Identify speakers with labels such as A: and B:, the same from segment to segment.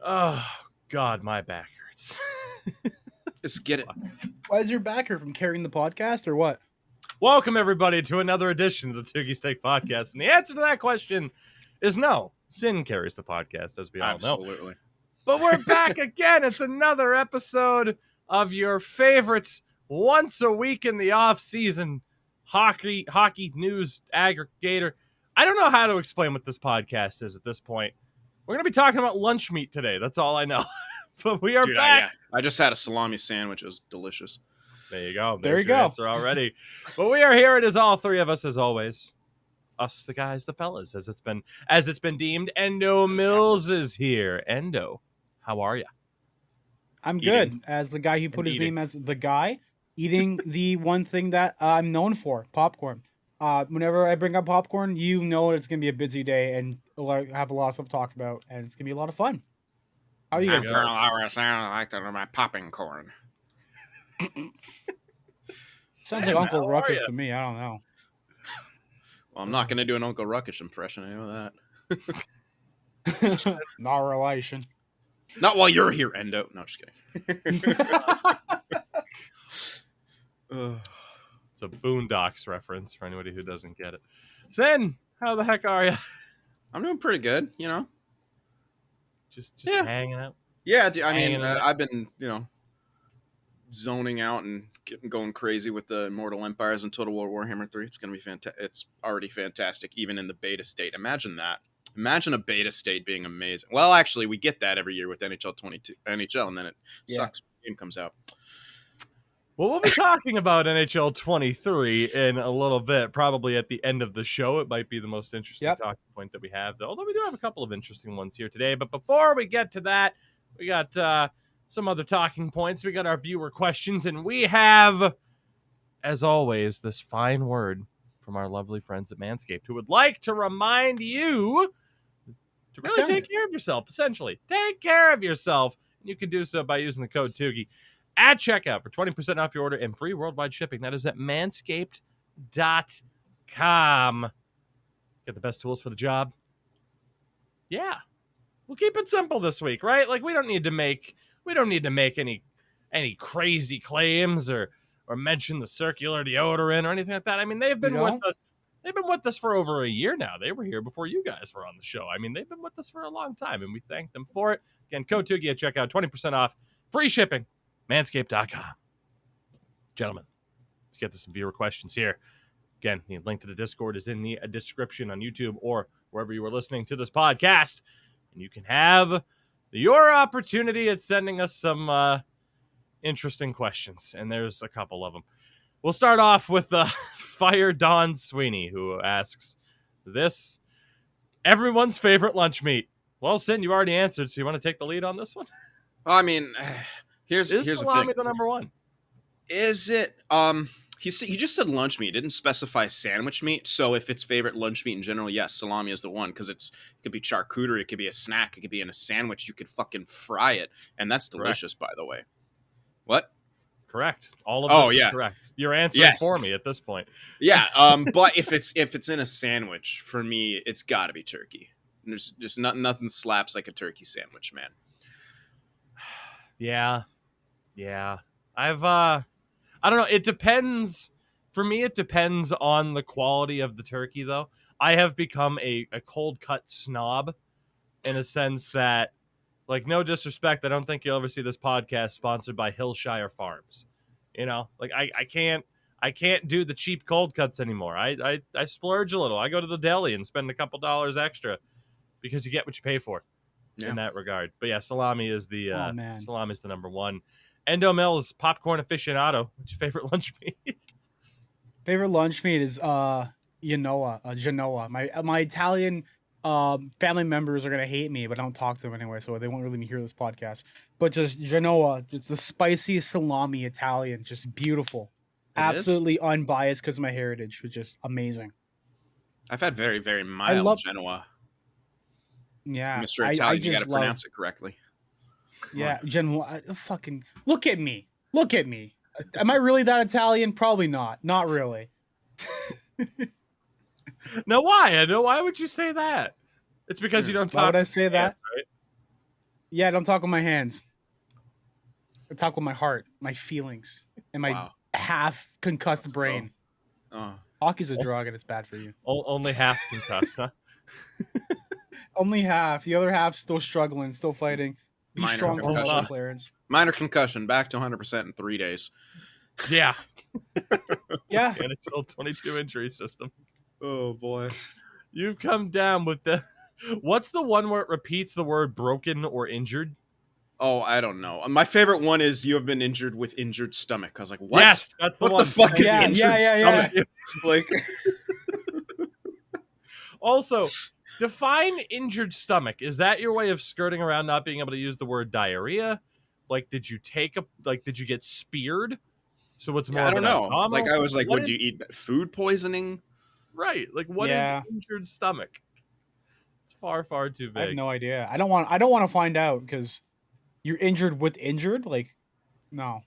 A: Oh, God, my back hurts.
B: Just get it.
C: Why is your back hurt from carrying the podcast or what?
A: Welcome, everybody, to another edition of the Tougie Steak Podcast. And the answer to that question is no. Sin carries the podcast, as we all know.
B: Absolutely.
A: But we're back again. It's another episode of your favorites once a week in the off-season hockey news aggregator. I don't know how to explain what this podcast is at this point. We're going to be talking about lunch meat today. That's all I know. But we are back.
B: I just had a salami sandwich. It was delicious.
A: There you go.
C: There you
A: your
C: go.
A: answer already. But we are here. It is all three of us, as always. Us, the guys, the fellas, as it's been deemed. Endo Mills is here. Endo, how are you?
C: I'm good. As the guy who put his name as the guy, eating the one thing that I'm known for, popcorn. Whenever I bring up popcorn, you know it's going to be a busy day and have a lot of stuff to talk about, and it's going to be a lot of fun. How are you guys?
B: I like my popping corn.
C: Sounds like Uncle Ruckus to me. I don't know.
B: Well, I'm not going to do an Uncle Ruckus impression. I know that.
C: Not relation.
B: Not while you're here, Endo. No, just kidding.
A: It's a Boondocks reference for anybody who doesn't get it. Sin, how the heck are you?
B: I'm doing pretty good, you know.
A: Just hanging out.
B: Yeah, I mean, I've been, zoning out and going crazy with the Immortal Empires and Total War Warhammer 3. It's going to be fantastic. It's already fantastic, even in the beta state. Imagine that. Imagine a beta state being amazing. Well, actually, we get that every year with NHL 22, NHL, and then it sucks when the game comes out.
A: Well, we'll be talking about NHL 23 in a little bit, probably at the end of the show. It might be the most interesting talking point that we have, although we do have a couple of interesting ones here today. But before we get to that, we got some other talking points. We got our viewer questions, and we have, as always, this fine word from our lovely friends at Manscaped, who would like to remind you to really take care of yourself, essentially. Take care of yourself. And you can do so by using the code Tougie at checkout for 20% off your order and free worldwide shipping. That is at manscaped.com. Get the best tools for the job. Yeah. We'll keep it simple this week, right? Like we don't need to make any crazy claims or mention the circular deodorant or anything like that. I mean, they've been with us. They've been with us for over a year now. They were here before you guys were on the show. I mean, they've been with us for a long time, and we thank them for it. Again, code Tougie at checkout, 20% off, free shipping, manscaped.com. Gentlemen, let's get to some viewer questions here. Again, the link to the Discord is in the description on YouTube or wherever you are listening to this podcast. And you can have your opportunity at sending us some interesting questions. And there's a couple of them. We'll start off with Fire Don Sweeney, who asks, this everyone's favorite lunch meat. Well, Sin, you already answered, so you want to take the lead on this one?
B: Well, I mean, here's
A: salami the number one?
B: Is it? He just said lunch meat. Didn't specify sandwich meat. So if it's favorite lunch meat in general, yes, salami is the one because it could be charcuterie, it could be a snack, it could be in a sandwich. You could fucking fry it, and that's delicious, by the way. What?
A: Correct. All of this is correct. You're answering for me at this point.
B: Yeah. But if it's in a sandwich, for me, it's got to be turkey. There's just nothing slaps like a turkey sandwich, man.
A: Yeah. I don't know. It depends. For me, it depends on the quality of the turkey, though. I have become a cold cut snob in a sense that, like, no disrespect, I don't think you'll ever see this podcast sponsored by Hillshire Farms. You know, like I can't do the cheap cold cuts anymore. I splurge a little. I go to the deli and spend a couple dollars extra because you get what you pay for in that regard. But yeah, salami is the number one. Endo Mills, popcorn aficionado. What's your favorite lunch meat?
C: Favorite lunch meat is Genoa. My Italian family members are gonna hate me, but I don't talk to them anyway, so they won't really hear this podcast. But just Genoa, just the spicy salami Italian, just beautiful, absolutely unbiased because of my heritage, which is amazing.
B: I've had very, very mild Genoa.
C: Yeah,
B: Mr. Italian, you got to pronounce it correctly.
C: Yeah, Genoa. Fucking look at me. Am I really that Italian? Probably not. Not really.
A: No, why? Why would you say that? It's because you don't talk.
C: Why would I say that?
A: Right?
C: Yeah, don't talk with my hands. I talk with my heart, my feelings, and my half concussed brain. Hockey's a drug and it's bad for you.
A: Only half concussed, huh?
C: Only half. The other half still struggling, still fighting. Be strong for more, Clarence.
B: Minor concussion, back to 100% in 3 days.
A: Yeah.
C: Yeah.
A: NHL 22 injury system.
B: Oh, boy.
A: You've come down with the... What's the one where it repeats the word broken or injured?
B: Oh, I don't know. My favorite one is you have been injured with injured stomach. I was like, what?
A: Yes, that's the one.
B: What the fuck is injured stomach?
C: Yeah.
B: Like,
A: also, define injured stomach. Is that your way of skirting around not being able to use the word diarrhea? Like, did you get speared? So it's more
B: I don't know.
A: abdominal?
B: Like, I was like, would you eat food poisoning?
A: Right. Like, what is injured stomach? It's far, far too vague.
C: I have no idea. I don't want to find out because you're injured with injured. Like, no.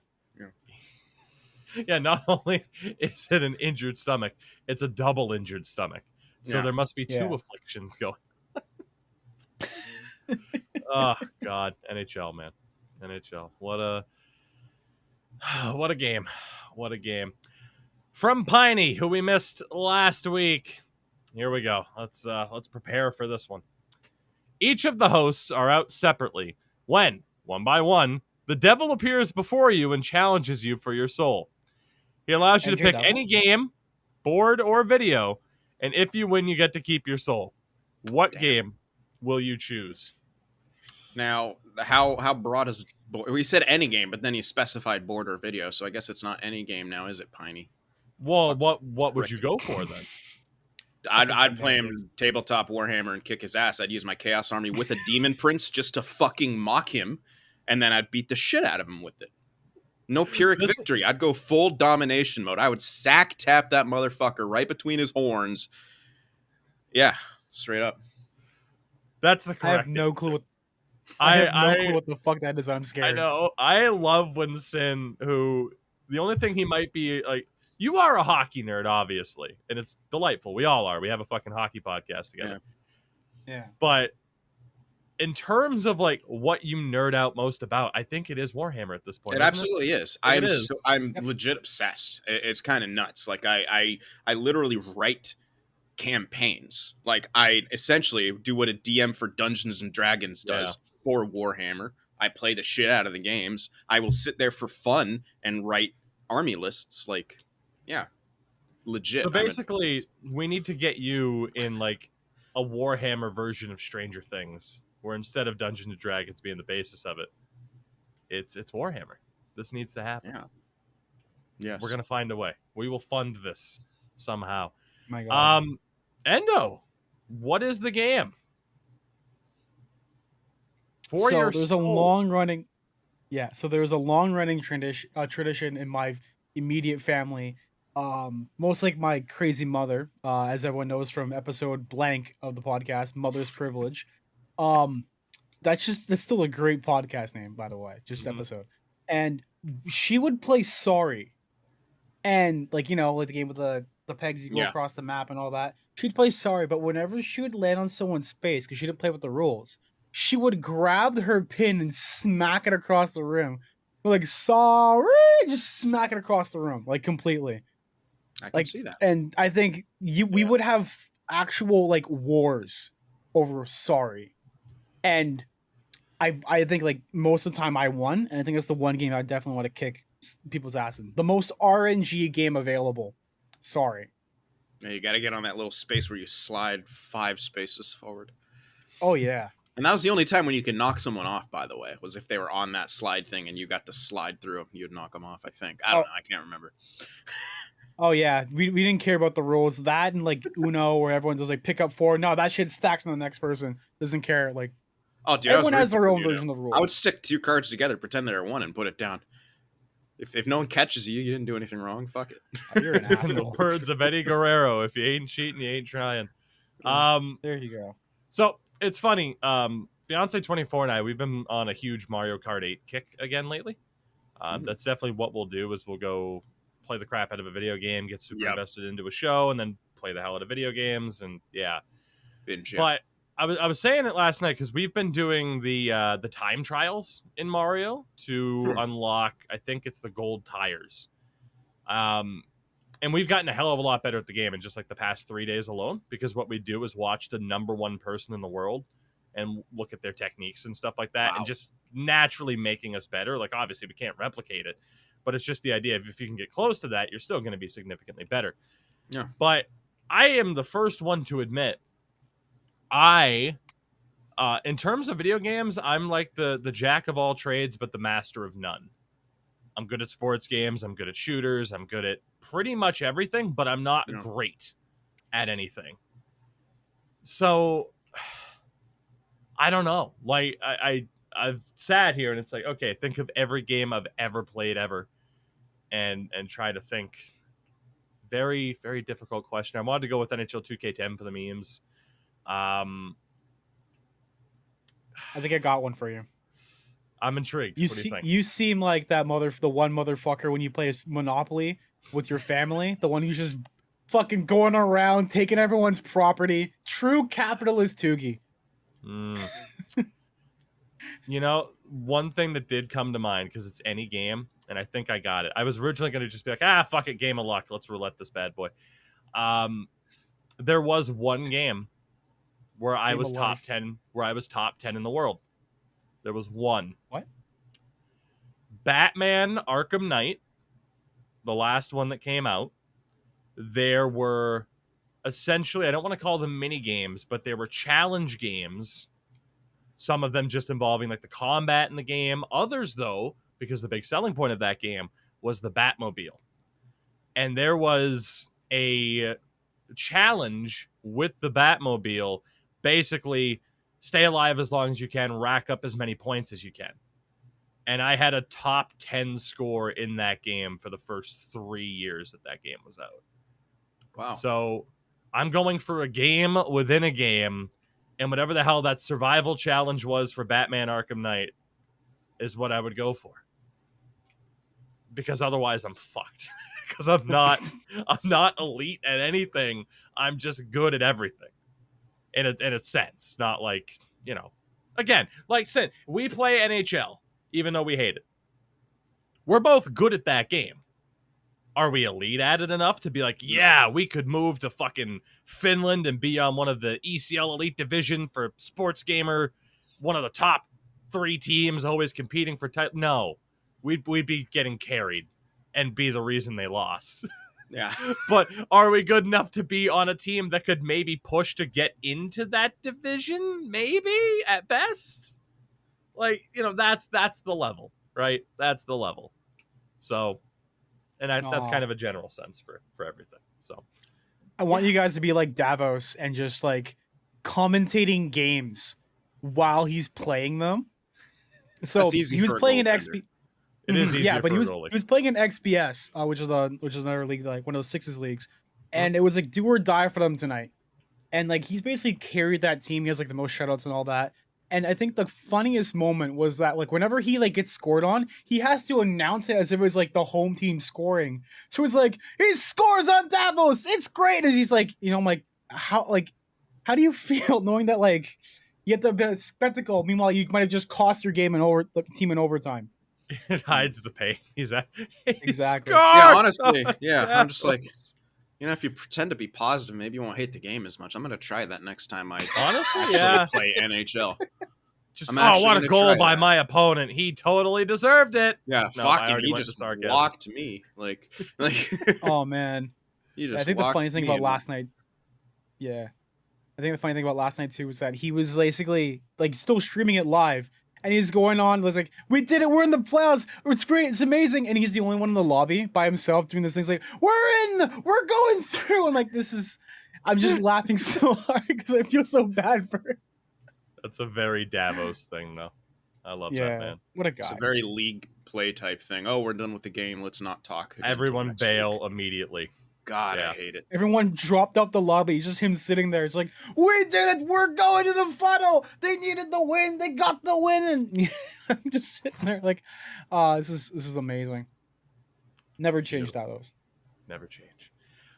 A: Yeah. Not only is it an injured stomach, it's a double injured stomach. So there must be two afflictions going. Oh God, NHL, man, NHL. What a game. What a game. From Piney, who we missed last week. Here we go. Let's prepare for this one. Each of the hosts are out separately when, one by one, the devil appears before you and challenges you for your soul. He allows you to pick any game, board, or video, and if you win, you get to keep your soul. What game will you choose?
B: Now, how broad is board? We said any game, but then he specified board or video, so I guess it's not any game now, is it, Piney?
A: Well, what would you go for then?
B: I'd play him tabletop Warhammer and kick his ass. I'd use my Chaos Army with a Demon Prince just to fucking mock him, and then I'd beat the shit out of him with it. No Pyrrhic victory. I'd go full domination mode. I would sack tap that motherfucker right between his horns. Yeah, straight up.
A: That's the correct.
C: I have no clue what. I have no clue what the fuck that is. I'm scared.
A: I know. I love when Sin, who the only thing he might be like, you are a hockey nerd, obviously, and it's delightful. We all are. We have a fucking hockey podcast together.
C: Yeah.
A: But in terms of like what you nerd out most about, I think it is Warhammer at this point.
B: It absolutely is. I'm legit obsessed. It's kind of nuts. Like I literally write campaigns. Like I essentially do what a DM for Dungeons and Dragons does for Warhammer. I play the shit out of the games. I will sit there for fun and write army lists. Like, yeah, legit.
A: So basically, we need to get you in like a Warhammer version of Stranger Things, where instead of Dungeons and Dragons being the basis of it, it's Warhammer. This needs to happen.
B: Yeah. Yes.
A: We're gonna find a way. We will fund this somehow.
C: My God.
A: Endo, what is the game?
C: There's a long running tradition in my immediate family. Most like my crazy mother, as everyone knows from episode blank of the podcast, Mother's Privilege. That's still a great podcast name, by the way, just episode. And she would play Sorry. And like the game with the pegs you go across the map and all that. She'd play Sorry, but whenever she would land on someone's space, because she didn't play with the rules, she would grab her pin and smack it across the room. Like, Sorry, just smack it across the room, like completely.
B: I can see that.
C: And I think we would have actual like wars over Sorry. And I think like most of the time I won, and I think that's the one game I definitely want to kick people's ass in. The most RNG game available. Sorry.
B: Yeah, you got to get on that little space where you slide 5 spaces forward.
C: Oh yeah.
B: And that was the only time when you could knock someone off, by the way, was if they were on that slide thing and you got to slide through them, you'd knock them off, I think. I don't know. I can't remember.
C: Oh yeah, we didn't care about the rules. That and like Uno, where everyone does like pick up 4. No, that shit stacks on the next person. Doesn't care. Like,
B: oh, dude,
C: everyone has their own version of the rules.
B: I would stick 2 cards together, pretend they're 1, and put it down. If no one catches you, you didn't do anything wrong. Fuck it.
C: Oh, you're an asshole.
A: In the words of Eddie Guerrero, if you ain't cheating, you ain't trying.
C: There you go.
A: So it's funny. Fiance 24 and I, we've been on a huge Mario Kart 8 kick again lately. That's definitely what we'll do. Is we'll go play the crap out of a video game, get super invested into a show, and then play the hell out of video games, and binge. But I was saying it last night because we've been doing the time trials in Mario to unlock. I think it's the gold tires. And we've gotten a hell of a lot better at the game in just like the past 3 days alone, because what we do is watch the number one person in the world and look at their techniques and stuff like that, and just naturally making us better. Like, obviously we can't replicate it, but it's just the idea of if you can get close to that, you're still going to be significantly better.
B: Yeah.
A: But I am the first one to admit, in terms of video games, I'm like the jack of all trades, but the master of none. I'm good at sports games. I'm good at shooters. I'm good at pretty much everything, but I'm not great at anything. So I don't know. Like I've sat here and it's like, okay, think of every game I've ever played ever, and try to think. Very, very difficult question. I wanted to go with NHL 2K10 for the memes.
C: I think I got one for you.
A: I'm intrigued.
C: You
A: what do you think?
C: You seem like the one motherfucker when you play Monopoly with your family, the one who's just fucking going around taking everyone's property. True capitalist Tougie.
A: You know, one thing that did come to mind, because it's any game, and I think I got it. I was originally going to just be like, fuck it, game of luck. Let's roulette this bad boy. There was one game where I was top 10, in the world. There was one.
C: What?
A: Batman Arkham Knight, the last one that came out. There were essentially, I don't want to call them mini games, but there were challenge games. Some of them just involving like the combat in the game. Others, though, because the big selling point of that game was the Batmobile. And there was a challenge with the Batmobile, basically stay alive as long as you can, rack up as many points as you can. And I had a top 10 score in that game for the first 3 years that game was out.
B: Wow.
A: So I'm going for a game within a game, and whatever the hell that survival challenge was for Batman Arkham Knight is what I would go for. Because otherwise I'm fucked. Because I'm not elite at anything. I'm just good at everything. In a sense, not like, you know, again, like I said, we play NHL, even though we hate it. We're both good at that game. Are we elite at it enough to be like, yeah, we could move to fucking Finland and be on one of the ECL Elite Division for Sports Gamer, one of the top 3 teams always competing for title? No, we'd be getting carried and be the reason they lost.
B: Yeah.
A: But are we good enough to be on a team that could maybe push to get into that division? Maybe, at best. Like, you know, that's the level, right? That's the level. So, and that's kind of a general sense for everything. So,
C: I want you guys to be like Davos and just like commentating games while he's playing them. So he was playing an XP.
A: It is easier,
C: yeah, but
A: for
C: he was playing an XBS, which is another league, like one of those sixes leagues, and it was like do or die for them tonight. And like he's basically carried that team. He has like the most shutouts and all that. And I think the funniest moment was that like whenever he like gets scored on, he has to announce it as if it was like the home team scoring. So it's like he scores on Davos. It's great. And he's like, you know, I'm like, how do you feel knowing that like you have the spectacle? Meanwhile, you might have just cost your game and team in overtime.
A: It hides the pain.
C: Exactly.
B: Yeah, honestly, I'm just like, you know, if you pretend to be positive, maybe you won't hate the game as much. I'm gonna try that next time I actually play NHL.
A: Just what a goal by my opponent. He totally deserved it.
B: Yeah,
A: no,
B: fucking he just walked me like
C: oh man. I think the funny thing about last night. Yeah. I think the funny thing about last night too was that he was basically like still streaming it live. And he's going on, was like, we did it, we're in the playoffs, it's great, it's amazing. And he's the only one in the lobby by himself doing this thing. He's like, we're going through. I'm like, I'm just laughing so hard because I feel so bad for him.
A: That's a very Davos thing, though. I love that, man.
C: What a guy.
B: It's a very league play type thing. Oh, we're done with the game, let's not talk.
A: Everyone bail immediately.
B: God, I hate it.
C: Everyone dropped off the lobby. It's just him sitting there. It's like, we did it. We're going to the final. They needed the win. They got the win. And I'm just sitting there like, this is amazing. Never changed Davos.
A: Never change.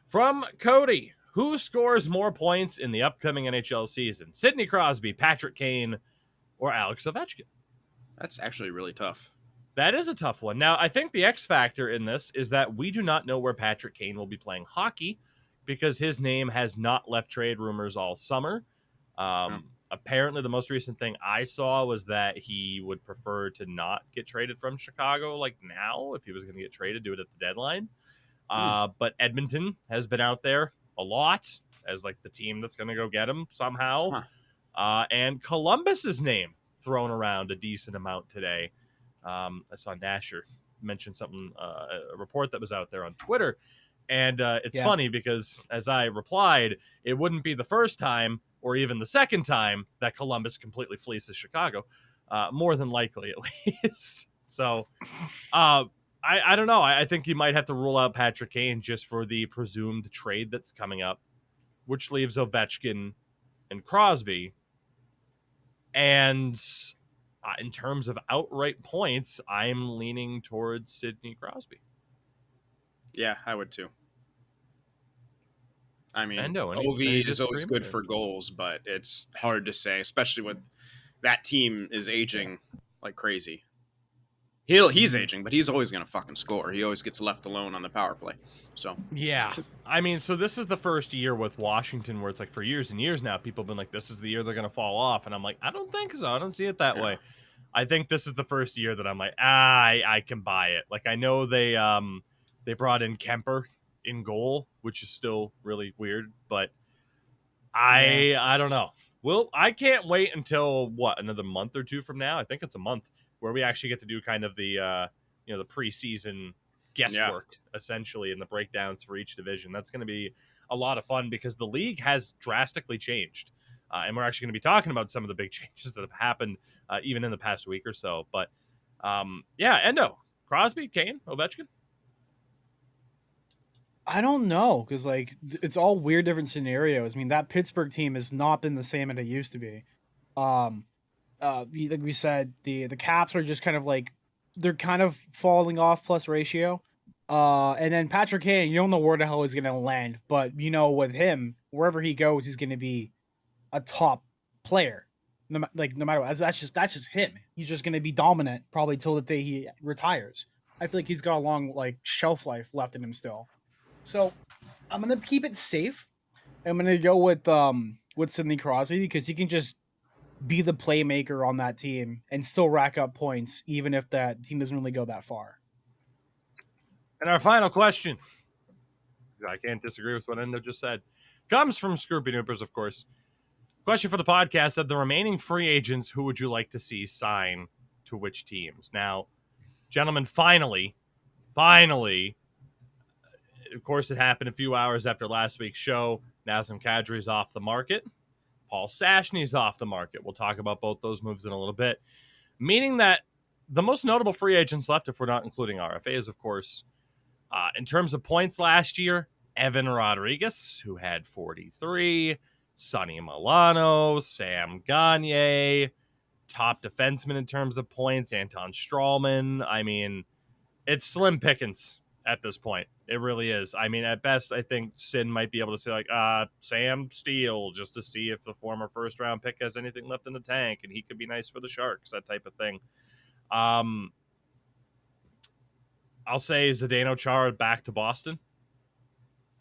A: From Cody, Who scores more points in the upcoming NHL season? Sidney Crosby, Patrick Kane, or Alex Ovechkin?
B: That's actually really tough.
A: That is a tough one. Now, I think the X factor in this is that we do not know where Patrick Kane will be playing hockey because his name has not left trade rumors all summer. Apparently, the most recent thing I saw was that he would prefer to not get traded from Chicago like now. If he was going to get traded, do it at the deadline. But Edmonton has been out there a lot as like the team that's going to go get him somehow. And Columbus's name thrown around a decent amount today. I saw Nasher mention something, a report that was out there on Twitter. And it's funny because as I replied, it wouldn't be the first time or even the second time that Columbus completely fleeces Chicago. More than likely, at least. So I don't know. I think you might have to rule out Patrick Kane just for the presumed trade that's coming up, which leaves Ovechkin and Crosby. And in terms of outright points, I'm leaning towards Sidney Crosby.
B: Yeah, I would too. I mean,
A: Ovi
B: is always good for goals, but it's hard to say, especially with that team is aging like crazy. He's aging, but he's always going to fucking score. He always gets left alone on the power play. So
A: yeah, I mean, so this is the first year with Washington where it's like for years and years now, people have been like, this is the year they're going to fall off. And I'm like, I don't think so. I don't see it that way. I think this is the first year that I'm like, I can buy it. Like, I know they brought in Kemper in goal, which is still really weird, but I don't know. Well, I can't wait until another month or two from now. I think it's a month where we actually get to do kind of the the preseason guesswork essentially in the breakdowns for each division. That's going to be a lot of fun because the league has drastically changed. And we're actually going to be talking about some of the big changes that have happened even in the past week or so. But Endo, Crosby, Kane, Ovechkin.
C: I don't know because like it's all weird different scenarios. I mean, that Pittsburgh team has not been the same as it used to be. Like we said, the Caps are just kind of like they're kind of falling off plus ratio. And then Patrick Kane, you don't know where the hell he's gonna land, but with him, wherever he goes, he's gonna be a top player. No matter what, that's just him. He's just gonna be dominant probably till the day he retires. I feel like he's got a long shelf life left in him still. So I'm gonna keep it safe. I'm gonna go with Sidney Crosby because he can just be the playmaker on that team and still rack up points, even if that team doesn't really go that far.
A: And our final question, I can't disagree with what Endo just said, comes from Scroopy Noopers, of course. Question for the podcast: of the remaining free agents, who would you like to see sign to which teams? Now, gentlemen, finally, of course, it happened a few hours after last week's show. Nazem Kadri is off the market. Paul Stastny's off the market. We'll talk about both those moves in a little bit. Meaning that the most notable free agents left, if we're not including RFAs, of course, in terms of points last year, Evan Rodriguez, who had 43, Sonny Milano, Sam Gagner, top defenseman in terms of points, Anton Strawman. I mean, it's slim pickings at this point. It really is. I mean, at best, I think Sin might be able to say, Sam Steele, just to see if the former first-round pick has anything left in the tank, and he could be nice for the Sharks, that type of thing. I'll say Zdeno Chara back to Boston.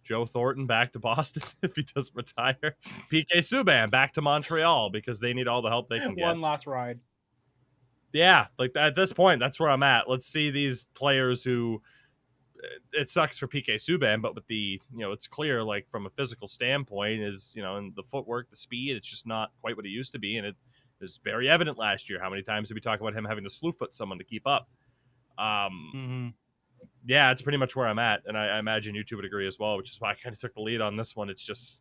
A: Joe Thornton back to Boston if he doesn't retire. PK Subban back to Montreal because they need all the help they can get.
C: One last ride.
A: Yeah, like at this point, that's where I'm at. Let's see these players who... It sucks for PK Subban, but with the, it's clear, like, from a physical standpoint is, and the footwork, the speed, it's just not quite what it used to be. And it is very evident last year. How many times did we talk about him having to slew foot someone to keep up? Yeah, it's pretty much where I'm at. And I imagine you two would agree as well, which is why I kind of took the lead on this one. It's just,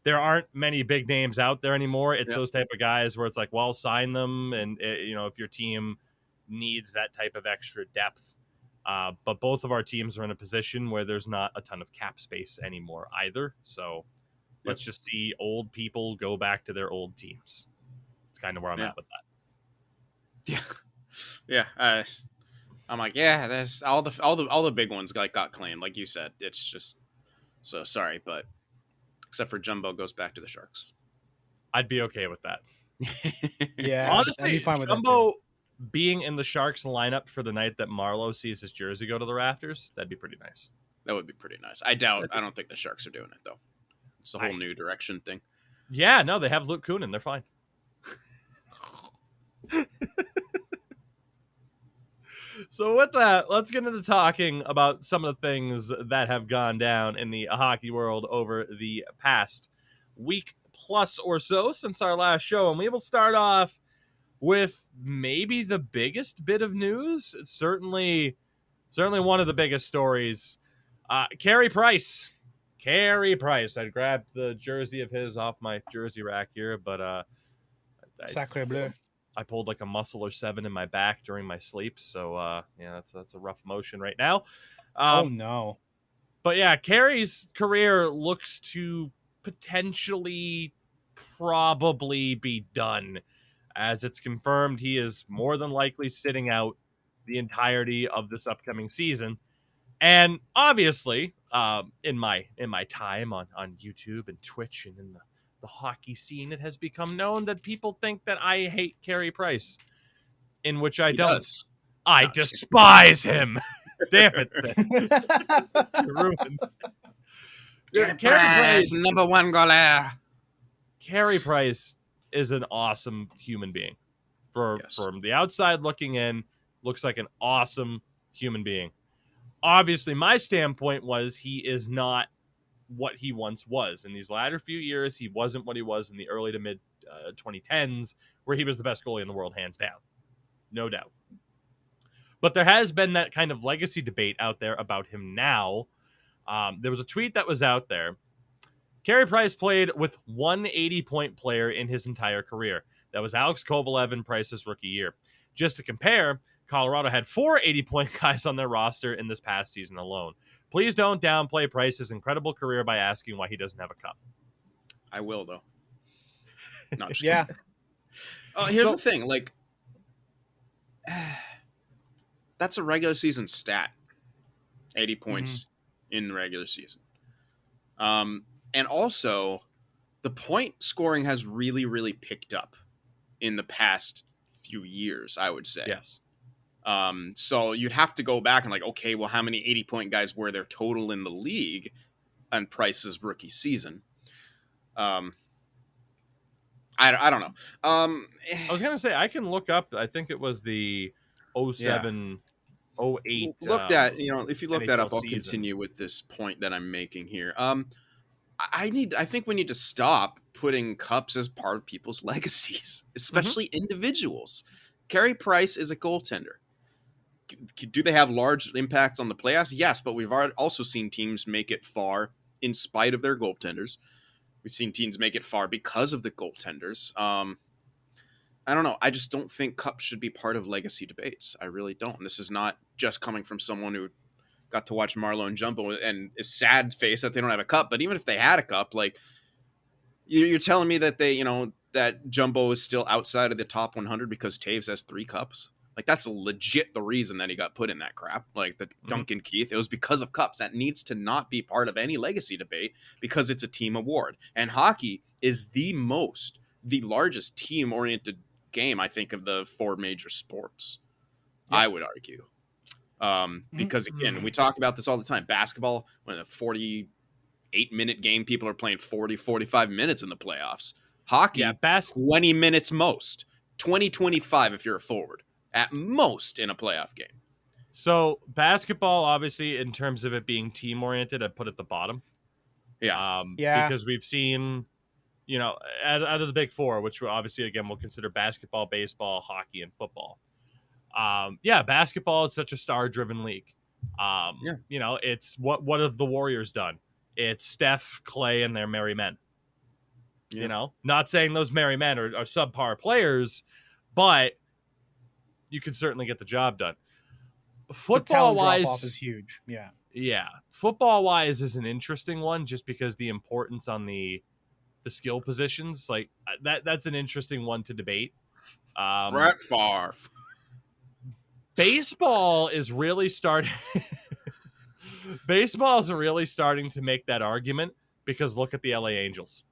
A: there aren't many big names out there anymore. It's those type of guys where it's like, well, sign them. And, if your team needs that type of extra depth. But both of our teams are in a position where there's not a ton of cap space anymore either. So let's just see old people go back to their old teams. It's kind of where I'm at with that.
B: Yeah. I'm like, there's all the big ones got claimed, like you said. It's just so sorry, but except for Jumbo goes back to the Sharks.
A: I'd be okay with that.
C: Yeah,
A: honestly,
C: I'd be fine with
A: Jumbo being in the Sharks lineup for the night that Marleau sees his jersey go to the rafters, that'd be pretty nice.
B: That would be pretty nice. I don't think the Sharks are doing it, though. It's a whole new direction thing.
A: Yeah, no, they have Luke Kunin. They're fine. So with that, let's get into talking about some of the things that have gone down in the hockey world over the past week plus or so since our last show. And we will start off with maybe the biggest bit of news. It's certainly one of the biggest stories. Carey Price. I grabbed the jersey of his off my jersey rack here, but
C: Sacre bleu.
A: I pulled like a muscle or 7 in my back during my sleep, so yeah, that's a rough motion right now.
C: Oh no!
A: But yeah, Carey's career looks to potentially, probably be done, as it's confirmed he is more than likely sitting out the entirety of this upcoming season. And obviously, in my time on YouTube and Twitch and in the hockey scene, it has become known that people think that I hate Carey Price, in which I don't. I despise him. Damn it, you're ruined.
B: Carey Price, number one goaler.
A: Carey Price is an awesome human being. From the outside looking in, looks like an awesome human being. Obviously, my standpoint was he is not what he once was. In these latter few years, he wasn't what he was in the early to mid 2010s, where he was the best goalie in the world, hands down. No doubt. But there has been that kind of legacy debate out there about him now. There was a tweet that was out there. Carey Price played with one 80-point player in his entire career. That was Alex Kovalev in Price's rookie year. Just to compare, Colorado had 4 80-point guys on their roster in this past season alone. Please don't downplay Price's incredible career by asking why he doesn't have a cup.
B: I will, though. Not just
C: yeah.
B: Here's the thing. Like, that's a regular season stat. 80 points in the regular season. And also, the point scoring has really, really picked up in the past few years, I would say.
A: Yes.
B: So you'd have to go back and like, okay, well, how many 80-point guys were there total in the league on Price's rookie season? I don't know.
A: I was going to say, I can look up, I think it was the 07, 08.
B: Look that, if you look that up, I'll
A: season.
B: continue with this point that I'm making here. I think we need to stop putting cups as part of people's legacies, especially individuals. Carey Price is a goaltender. Do they have large impacts on the playoffs? Yes, but we've also seen teams make it far in spite of their goaltenders. We've seen teams make it far because of the goaltenders. I don't know. I just don't think cups should be part of legacy debates. I really don't. And this is not just coming from someone who got to watch Marleau and Jumbo and is sad face that they don't have a cup. But even if they had a cup, like you're telling me that that Jumbo is still outside of the top 100 because Taves has 3 cups. Like, that's legit the reason that he got put in that crap. Like the Duncan Keith, it was because of cups. That needs to not be part of any legacy debate because it's a team award. And hockey is the largest team-oriented game, I think, of the 4 major sports. Yeah. I would argue. Because, again, we talk about this all the time. Basketball, when a 48-minute game, people are playing 40, 45 minutes in the playoffs. Hockey, 20 minutes most. 20, 25 if you're a forward. At most in a playoff game.
A: So basketball, obviously, in terms of it being team oriented, I put at the bottom.
B: Yeah.
A: Because we've seen, out of the big 4, which obviously, again, we'll consider basketball, baseball, hockey, and football. Basketball is such a star driven league. It's what have the Warriors done? It's Steph, Clay, and their merry men. Yeah. Not saying those merry men are subpar players, but you can certainly get the job done. Football-wise,
C: drop-off is huge. Yeah.
A: Yeah. Football-wise is an interesting one just because the importance on the skill positions, like that's an interesting one to debate.
B: Brett Favre.
A: Baseball is really starting to make that argument because look at the LA Angels.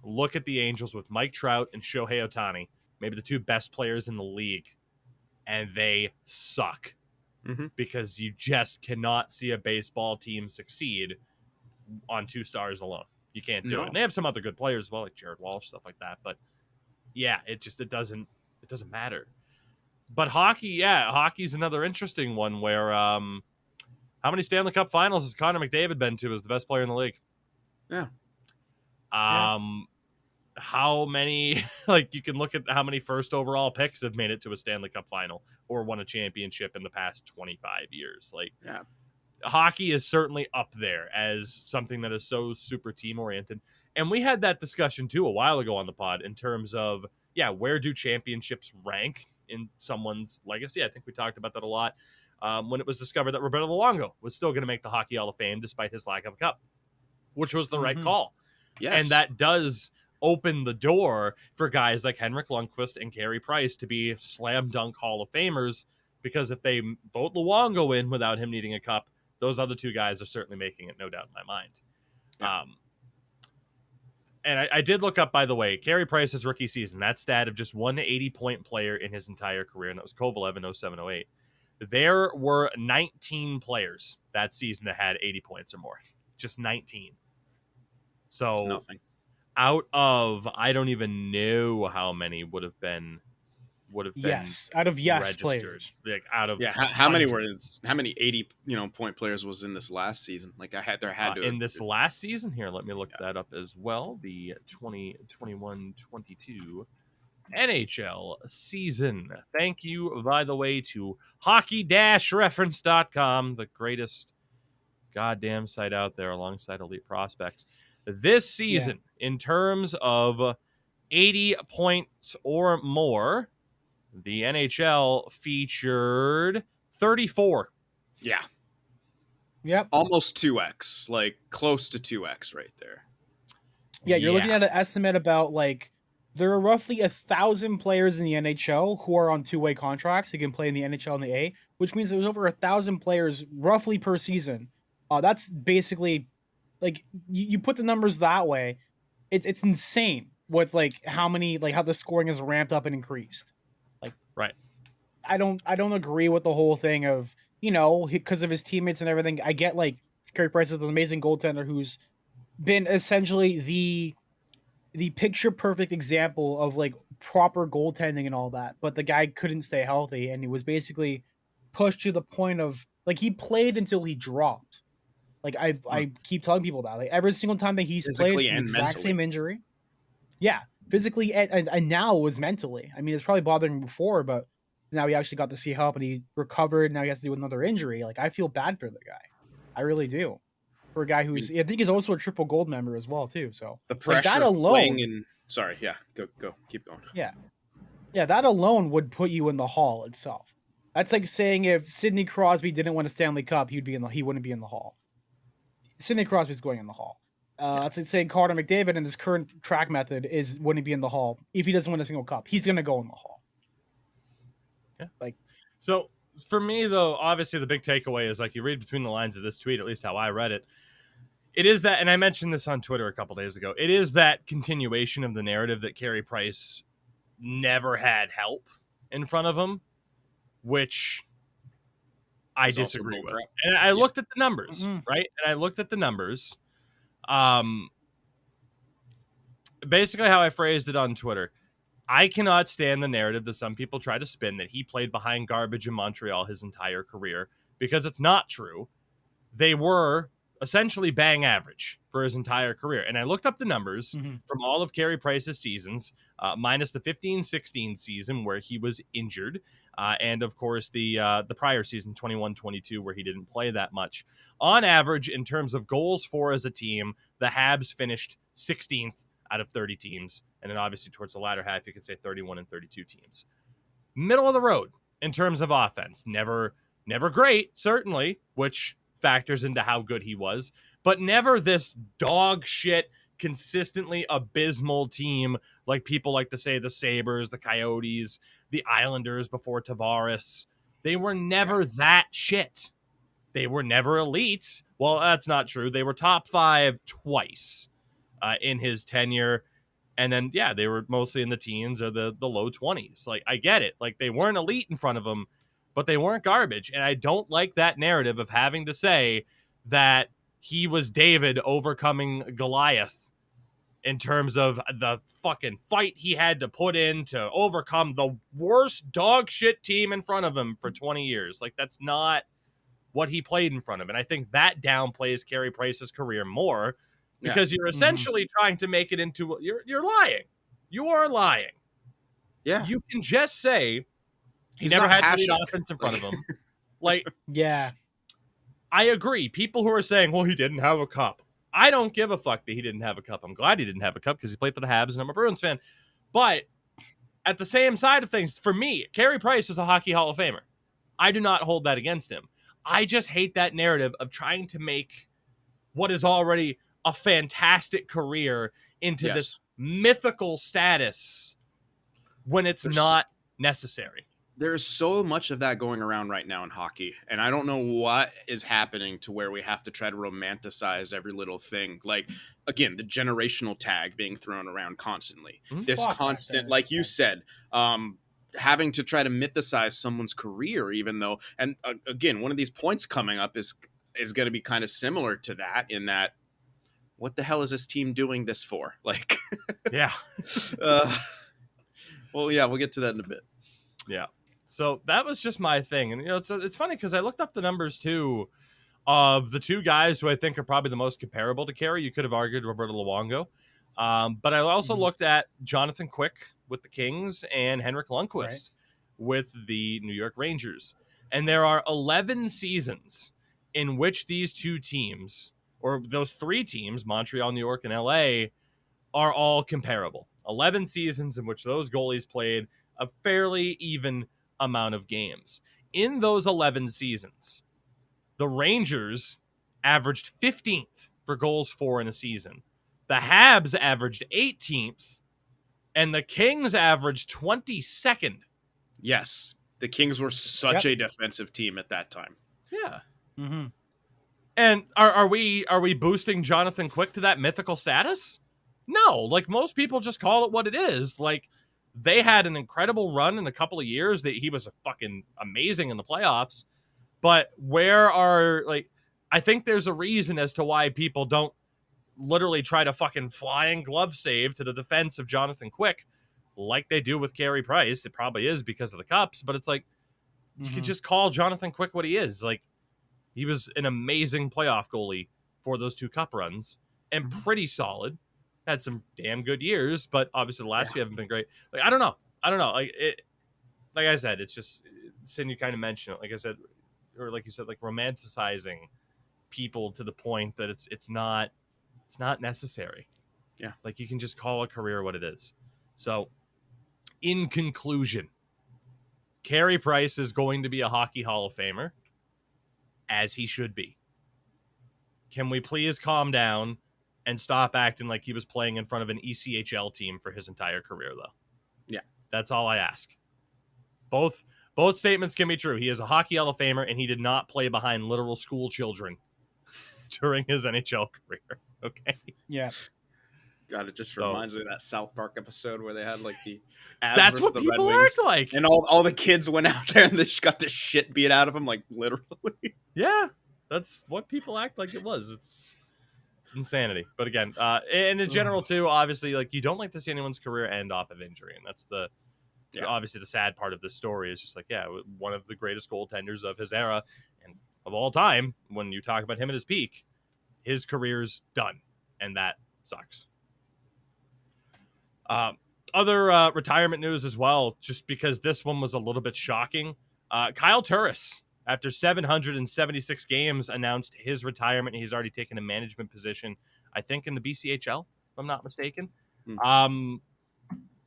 A: Look at the Angels with Mike Trout and Shohei Ohtani, maybe the two best players in the league, and they suck because you just cannot see a baseball team succeed on 2 stars alone. You can't do it. And they have some other good players as well, like Jared Walsh, stuff like that. But yeah, it doesn't matter. But hockey's another interesting one where how many Stanley Cup Finals has Connor McDavid been to as the best player in the league?
B: Yeah.
A: How many, like, you can look at how many first overall picks have made it to a Stanley Cup final or won a championship in the past 25 years. Like, hockey is certainly up there as something that is so super team oriented. And we had that discussion too a while ago on the pod in terms of, where do championships rank in someone's legacy? I think we talked about that a lot when it was discovered that Roberto Luongo was still going to make the Hockey Hall of Fame despite his lack of a cup, which was the right call. Yes. And that does open the door for guys like Henrik Lundqvist and Carey Price to be slam dunk Hall of Famers, because if they vote Luongo in without him needing a cup, those other two guys are certainly making it, no doubt in my mind. Yeah. And I did look up, by the way, Carey Price's rookie season, that stat of just one 80-point player in his entire career, and that was Kovalev in 07-08. There were 19 players that season that had 80 points or more. Just 19. So
B: that's nothing.
A: Out of, I don't even know how many would have been
C: out of
A: registered.
C: Players.
A: Like out of
B: how many 80 point players was in this last season? Like there had to
A: in this last season here. Let me look that up as well. The 2021-22 NHL season. Thank you, by the way, to hockey-reference.com, the greatest goddamn site out there alongside Elite Prospects. This season, in terms of 80 points or more, the NHL featured 34.
B: Yeah.
C: Yep.
B: Almost 2x, like close to 2x right there.
C: Yeah, you're looking at an estimate about, like, there are roughly 1,000 players in the NHL who are on two-way contracts who can play in the NHL and the A, which means there's over 1,000 players roughly per season. That's basically, like, you put the numbers that way, it's insane with, like, how the scoring has ramped up and increased. Like,
A: right.
C: I don't agree with the whole thing of, because of his teammates and everything. I get, like, Carey Price is an amazing goaltender who's been essentially the picture perfect example of, like, proper goaltending and all that, but the guy couldn't stay healthy, and he was basically pushed to the point of, like, he played until he dropped. Like, I keep telling people that, like, every single time that he's played, it's the exact same injury. Yeah, physically and now it was mentally. I mean, it's probably bothering him before, but now he actually got to see help and he recovered. Now he has to deal with another injury. Like, I feel bad for the guy. I really do. For a guy who's, I think he's also a triple gold member as well too. So
B: the pressure
C: that alone,
B: go, keep going.
C: Yeah, that alone would put you in the Hall itself. That's like saying if Sidney Crosby didn't win a Stanley Cup, he wouldn't be in the Hall. Sidney Crosby's going in the Hall. That's like saying Connor McDavid in his current track method wouldn't be in the Hall if he doesn't win a single cup. He's gonna go in the Hall.
A: Yeah,
C: like
A: so. For me, though, obviously the big takeaway is, like, you read between the lines of this tweet, at least how I read it. It is that, and I mentioned this on Twitter a couple days ago, it is that continuation of the narrative that Carey Price never had help in front of him, which I disagree with. And I looked at the numbers, right? And I looked at the numbers. Basically how I phrased it on Twitter. I cannot stand the narrative that some people try to spin that he played behind garbage in Montreal his entire career, because it's not true. They were essentially bang average for his entire career. And I looked up the numbers from all of Carey Price's seasons, minus the 15-16 season where he was injured, and of course the prior season, 21-22, where he didn't play that much. On average, in terms of goals for as a team, the Habs finished 16th out of 30 teams. And then obviously towards the latter half, you could say 31 and 32 teams. Middle of the road in terms of offense. Never great, certainly, which factors into how good he was, but never this dog shit, consistently abysmal team like people like to say the Sabres, the Coyotes, the Islanders before Tavares. They were never that shit. They were never elite. Well, that's not true. They were top 5 twice in his tenure. And then, yeah, they were mostly in the teens or the low 20s. Like, I get it. Like, they weren't elite in front of him, but they weren't garbage. And I don't like that narrative of having to say that he was David overcoming Goliath in terms of the fucking fight he had to put in to overcome the worst dog shit team in front of him for 20 years. Like, that's not what he played in front of. And I think that downplays Carey Price's career more because you're essentially trying to make it into, you're lying. You are lying.
B: Yeah.
A: You can just say he never had to lead offense in front of him. Like,
C: yeah.
A: I agree. People who are saying, well, he didn't have a cup. I don't give a fuck that he didn't have a cup. I'm glad he didn't have a cup because he played for the Habs and I'm a Bruins fan. But at the same side of things, for me, Carey Price is a Hockey Hall of Famer. I do not hold that against him. I just hate that narrative of trying to make what is already a fantastic career into this mythical status when it's not necessary.
B: There's so much of that going around right now in hockey, and I don't know what is happening to where we have to try to romanticize every little thing. Like, again, the generational tag being thrown around constantly. This constant, like you said, having to try to mythicize someone's career, even though, and again, one of these points coming up is going to be kind of similar to that in that, what the hell is this team doing this for? Like,
A: yeah.
B: Well, yeah, we'll get to that in a bit.
A: Yeah. So that was just my thing. And, you know, it's funny because I looked up the numbers, too, of the two guys who I think are probably the most comparable to Carey. You could have argued Roberto Luongo. But I also looked at Jonathan Quick with the Kings and Henrik Lundqvist with the New York Rangers. And there are 11 seasons in which these two teams, or those three teams, Montreal, New York, and LA, are all comparable. 11 seasons in which those goalies played a fairly even amount of games. In those 11 seasons, the Rangers averaged 15th for goals for in a season. The Habs averaged 18th, and the Kings averaged 22nd.
B: Yes, the Kings were such a defensive team at that time.
A: Yeah. And are we boosting Jonathan Quick to that mythical status? No, like most people just call it what it is. Like, they had an incredible run in a couple of years that he was fucking amazing in the playoffs. But I think there's a reason as to why people don't literally try to fucking flying glove save to the defense of Jonathan Quick like they do with Carey Price. It probably is because of the cups, but it's like, you could just call Jonathan Quick what he is. Like, he was an amazing playoff goalie for those two cup runs and pretty solid. Had some damn good years, but obviously the last few haven't been great. Like, I don't know. Like I said, it's just, Sin, you kind of mentioned it. Like I said, or like you said, like romanticizing people to the point that it's not necessary.
B: Yeah.
A: Like, you can just call a career what it is. So, in conclusion, Carey Price is going to be a Hockey Hall of Famer, as he should be. Can we please calm down and stop acting like he was playing in front of an ECHL team for his entire career, though?
B: Yeah.
A: That's all I ask. Both statements can be true. He is a Hockey Hall of Famer, and he did not play behind literal school children during his NHL career. Okay?
C: Yeah.
B: God, it just reminds me of that South Park episode where they had like the Avs
A: that's
B: versus
A: what
B: the
A: people
B: Red Wings,
A: act like.
B: and all the kids went out there and they just got the shit beat out of them, like literally.
A: Yeah, that's what people act like it was. It's insanity. But again, and in general too, obviously, like, you don't like to see anyone's career end off of injury, and that's obviously the sad part of this story. Is just like, one of the greatest goaltenders of his era and of all time. When you talk about him at his peak, his career's done, and that sucks. Other retirement news as well, just because this one was a little bit shocking. Kyle Turris, after 776 games, announced his retirement. He's already taken a management position, I think, in the BCHL, if I'm not mistaken.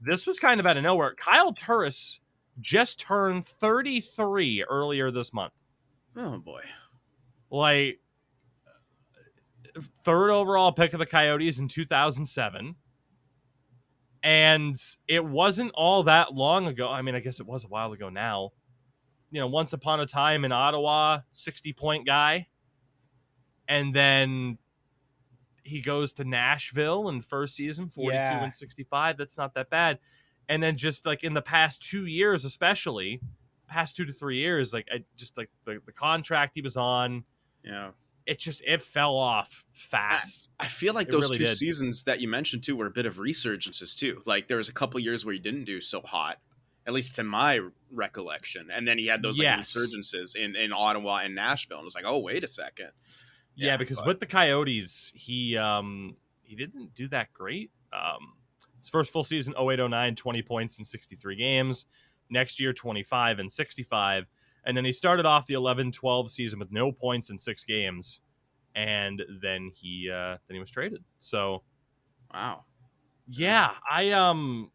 A: This was kind of out of nowhere. Kyle Turris just turned 33 earlier this month.
B: Oh, boy.
A: Like, third overall pick of the Coyotes in 2007. And it wasn't all that long ago. I mean, I guess it was a while ago now. once upon a time in Ottawa, 60-point guy. And then he goes to Nashville in first season, 42 and 65. That's not that bad. And then just like in the past 2 years, especially past 2 to 3 years, like the contract he was on, it fell off fast.
B: I feel like those really 2 seasons that you mentioned too were a bit of resurgences too. Like there was a couple years where he didn't do so hot, at least to my recollection. And then he had those like resurgences in Ottawa and Nashville. And it was like, oh, wait a second.
A: Yeah, because with the Coyotes, he didn't do that great. His first full season, 08-09, 20 points in 63 games. Next year, 25 and 65. And then he started off the 11-12 season with no points in 6 games. And then he was traded. So,
B: wow.
A: Yeah, I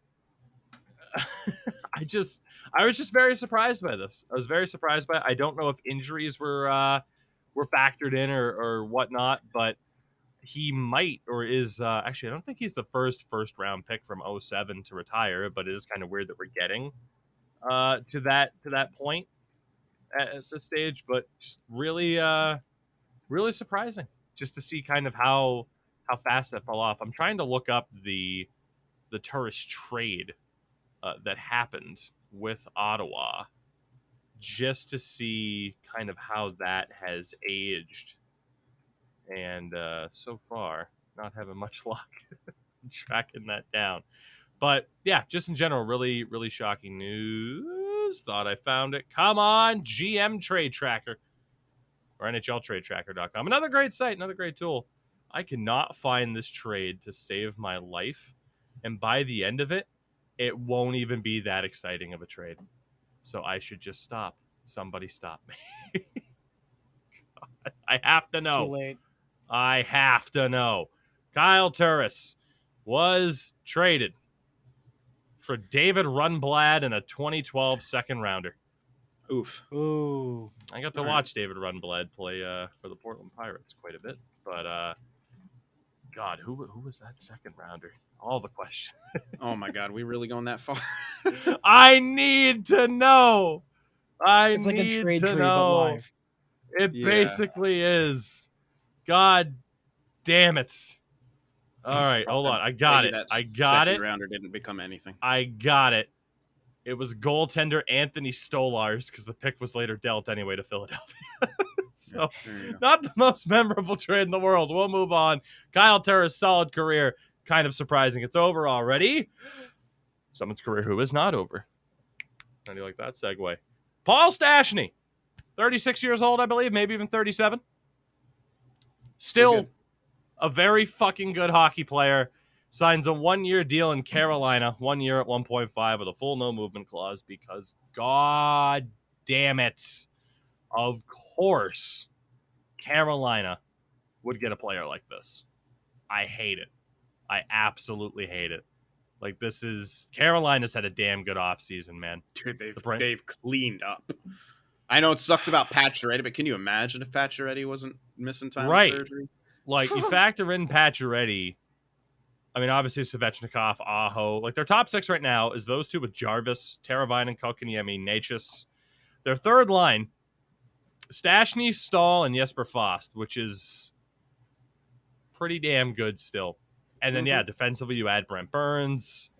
A: was just very surprised by this. I was very surprised by it. I don't know if injuries were factored in or whatnot, but he might or is actually, I don't think he's the first round pick from 07 to retire, but it is kind of weird that we're getting to that point at this stage. But just really surprising just to see kind of how fast that fell off. I'm trying to look up the Turris trade that happened with Ottawa just to see kind of how that has aged. And so far, not having much luck tracking that down. But yeah, just in general, really, really shocking news. Thought I found it. Come on, GM Trade Tracker or NHLTradeTracker.com. Another great site, another great tool. I cannot find this trade to save my life. And by the end of it, it won't even be that exciting of a trade. So I should just stop. Somebody stop me. I have to know.
C: Too late.
A: I have to know. Kyle Turris was traded for David Rundblad and a 2012 second rounder.
B: Oof.
C: Ooh.
A: I got to watch David Rundblad play for the Portland Pirates quite a bit. But, God, who was that second rounder? All the questions.
B: Oh, my God. We really going that far?
A: I need to know.
C: It's like a trade tree, but live.
A: It basically is. God damn it. All right, hold on. I got it. I got it.
B: Second rounder didn't become anything.
A: I got it. It was goaltender Anthony Stolarz because the pick was later dealt anyway to Philadelphia. So, not the most memorable trade in the world. We'll move on. Kyle Turris, solid career. Kind of surprising it's over already. Someone's career who is not over. How do you like that segue? Paul Stastny, 36 years old, I believe, maybe even 37. Still a very fucking good hockey player. Signs a 1-year deal in Carolina, 1 year at 1.5 with a full no movement clause because, God damn it, of course, Carolina would get a player like this. I hate it. I absolutely hate it. Like, this is... Carolina's had a damn good offseason, man.
B: Dude, they've cleaned up. I know it sucks about Pacioretty, but can you imagine if Pacioretty wasn't missing time with surgery?
A: Like, you factor in Pacioretty. I mean, obviously, Svechnikov, Aho. Like, their top 6 right now is those two with Jarvis, Teravainen, Kotkaniemi, Necas. Their third line, Stastny, Stahl, and Jesper Fast, which is pretty damn good still. And then, defensively, you add Brent Burns.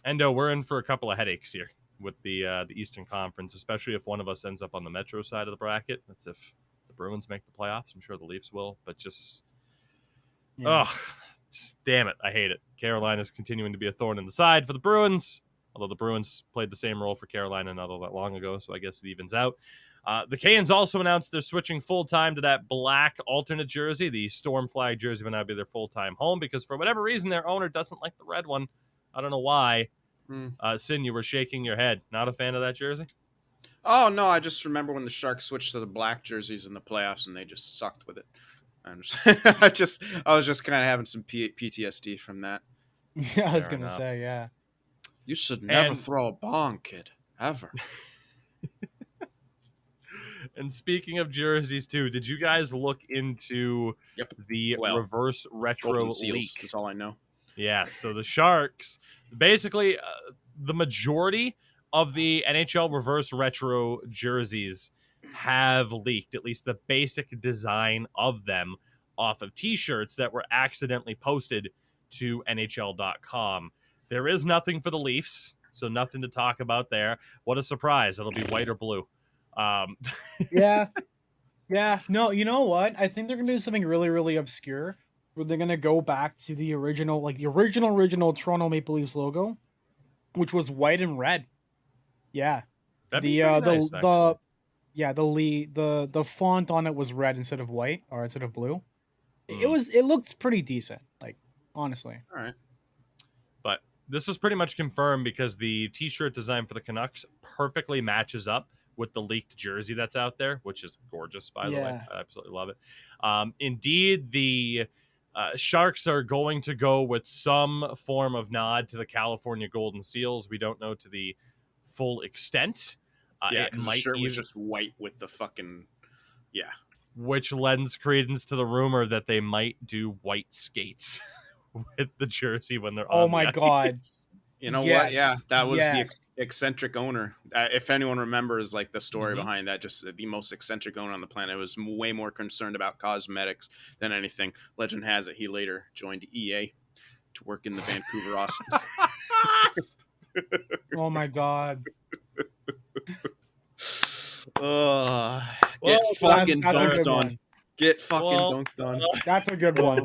A: Endo, we're in for a couple of headaches here with the Eastern Conference, especially if one of us ends up on the Metro side of the bracket. That's if the Bruins make the playoffs. I'm sure the Leafs will, but just damn it, I hate it. Carolina's continuing to be a thorn in the side for the Bruins, although the Bruins played the same role for Carolina not all that long ago, so I guess it evens out. The Canes also announced they're switching full-time to that black alternate jersey. The Storm flag jersey will now be their full-time home because for whatever reason their owner doesn't like the red one. I don't know why. Sin, you were shaking your head. Not a fan of that jersey?
B: Oh, no, I just remember when the Sharks switched to the black jerseys in the playoffs and they just sucked with it. I was just kind of having some PTSD from that.
C: Yeah, I was going to say, yeah.
B: You should never throw a bong, kid. Ever.
A: And speaking of jerseys, too, did you guys look into the Reverse Retro leak?
B: That's all I know.
A: Yeah, so the Sharks, basically, the majority of the NHL Reverse Retro jerseys have leaked, at least the basic design of them, off of t-shirts that were accidentally posted to NHL.com. There is nothing for the Leafs, so nothing to talk about there. What a surprise. It'll be white or blue.
C: Yeah. No, you know what? I think they're going to do something really, really obscure where they're going to go back to the original, like the original Toronto Maple Leafs logo, which was white and red. Yeah.
A: That'd be pretty nice, actually.
C: The font on it was red instead of white or instead of blue.
A: Mm.
C: It looked pretty decent, like, honestly.
B: All right.
A: But this is pretty much confirmed because the t-shirt design for the Canucks perfectly matches up with the leaked jersey that's out there, which is gorgeous, by the way. I absolutely love it. Indeed, the Sharks are going to go with some form of nod to the California Golden Seals. We don't know to the full extent.
B: Yeah, because the shirt was just white with the fucking... Yeah.
A: Which lends credence to the rumor that they might do white skates with the jersey when they're on.
C: Oh my god!
B: You know what? Yeah, that was the eccentric owner. If anyone remembers, like the story behind that, just the most eccentric owner on the planet was way more concerned about cosmetics than anything. Legend has it he later joined EA to work in the Vancouver Austin.
C: Oh my god!
B: Get fucking dunked on. Get fucking dunked on.
C: That's a good one.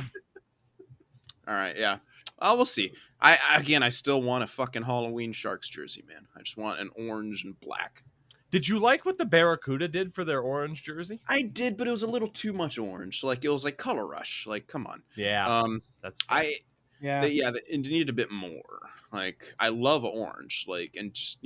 B: All right, yeah. We'll see. I still want a fucking Halloween Sharks jersey, man. I just want an orange and black.
A: Did you like what the Barracuda did for their orange jersey?
B: I did, but it was a little too much orange. Like it was like color rush. Like, come on.
A: Yeah. That's fair.
B: It needed a bit more. Like, I love orange. Like, and just,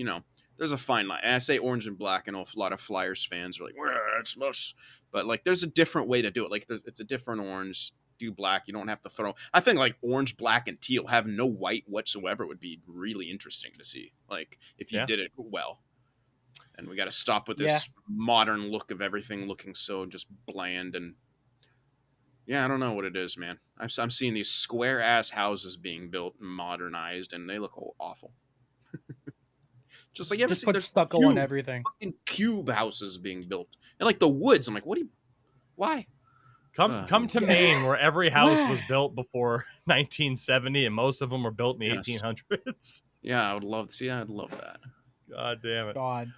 B: there's a fine line. And I say orange and black. I know a lot of Flyers fans are like, it's mush. But like, there's a different way to do it. Like, it's a different orange. Do black. You don't have to throw. I think like orange, black, and teal have no white whatsoever would be really interesting to see. Like, if you did it well. And we got to stop with this modern look of everything looking so just bland and. Yeah, I don't know what it is, man. I'm seeing these square ass houses being built, and modernized, and they look awful. Just like
C: just put stucco on everything.
B: Fucking cube houses being built, and like the woods. I'm like, why?
A: Come to Maine, where every house was built before 1970, and most of them were built in the 1800s.
B: Yeah, I would love to see. I'd love that.
A: God damn it.
C: God.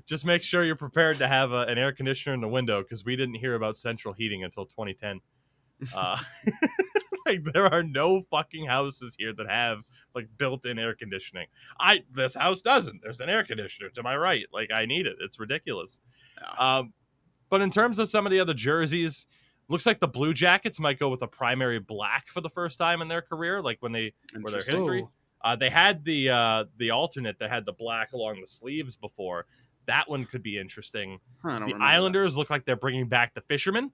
A: Just make sure you're prepared to have an air conditioner in the window, because we didn't hear about central heating until 2010. Like, there are no fucking houses here that have like built-in air conditioning. This house doesn't. There's an air conditioner to my right. Like, I need it. It's ridiculous.
B: Yeah.
A: But in terms of some of the other jerseys, looks like the Blue Jackets might go with a primary black for the first time in their career, like when they were their history. They had the alternate that had the black along the sleeves before. That one could be interesting. The Islanders look like they're bringing back the Fishermen,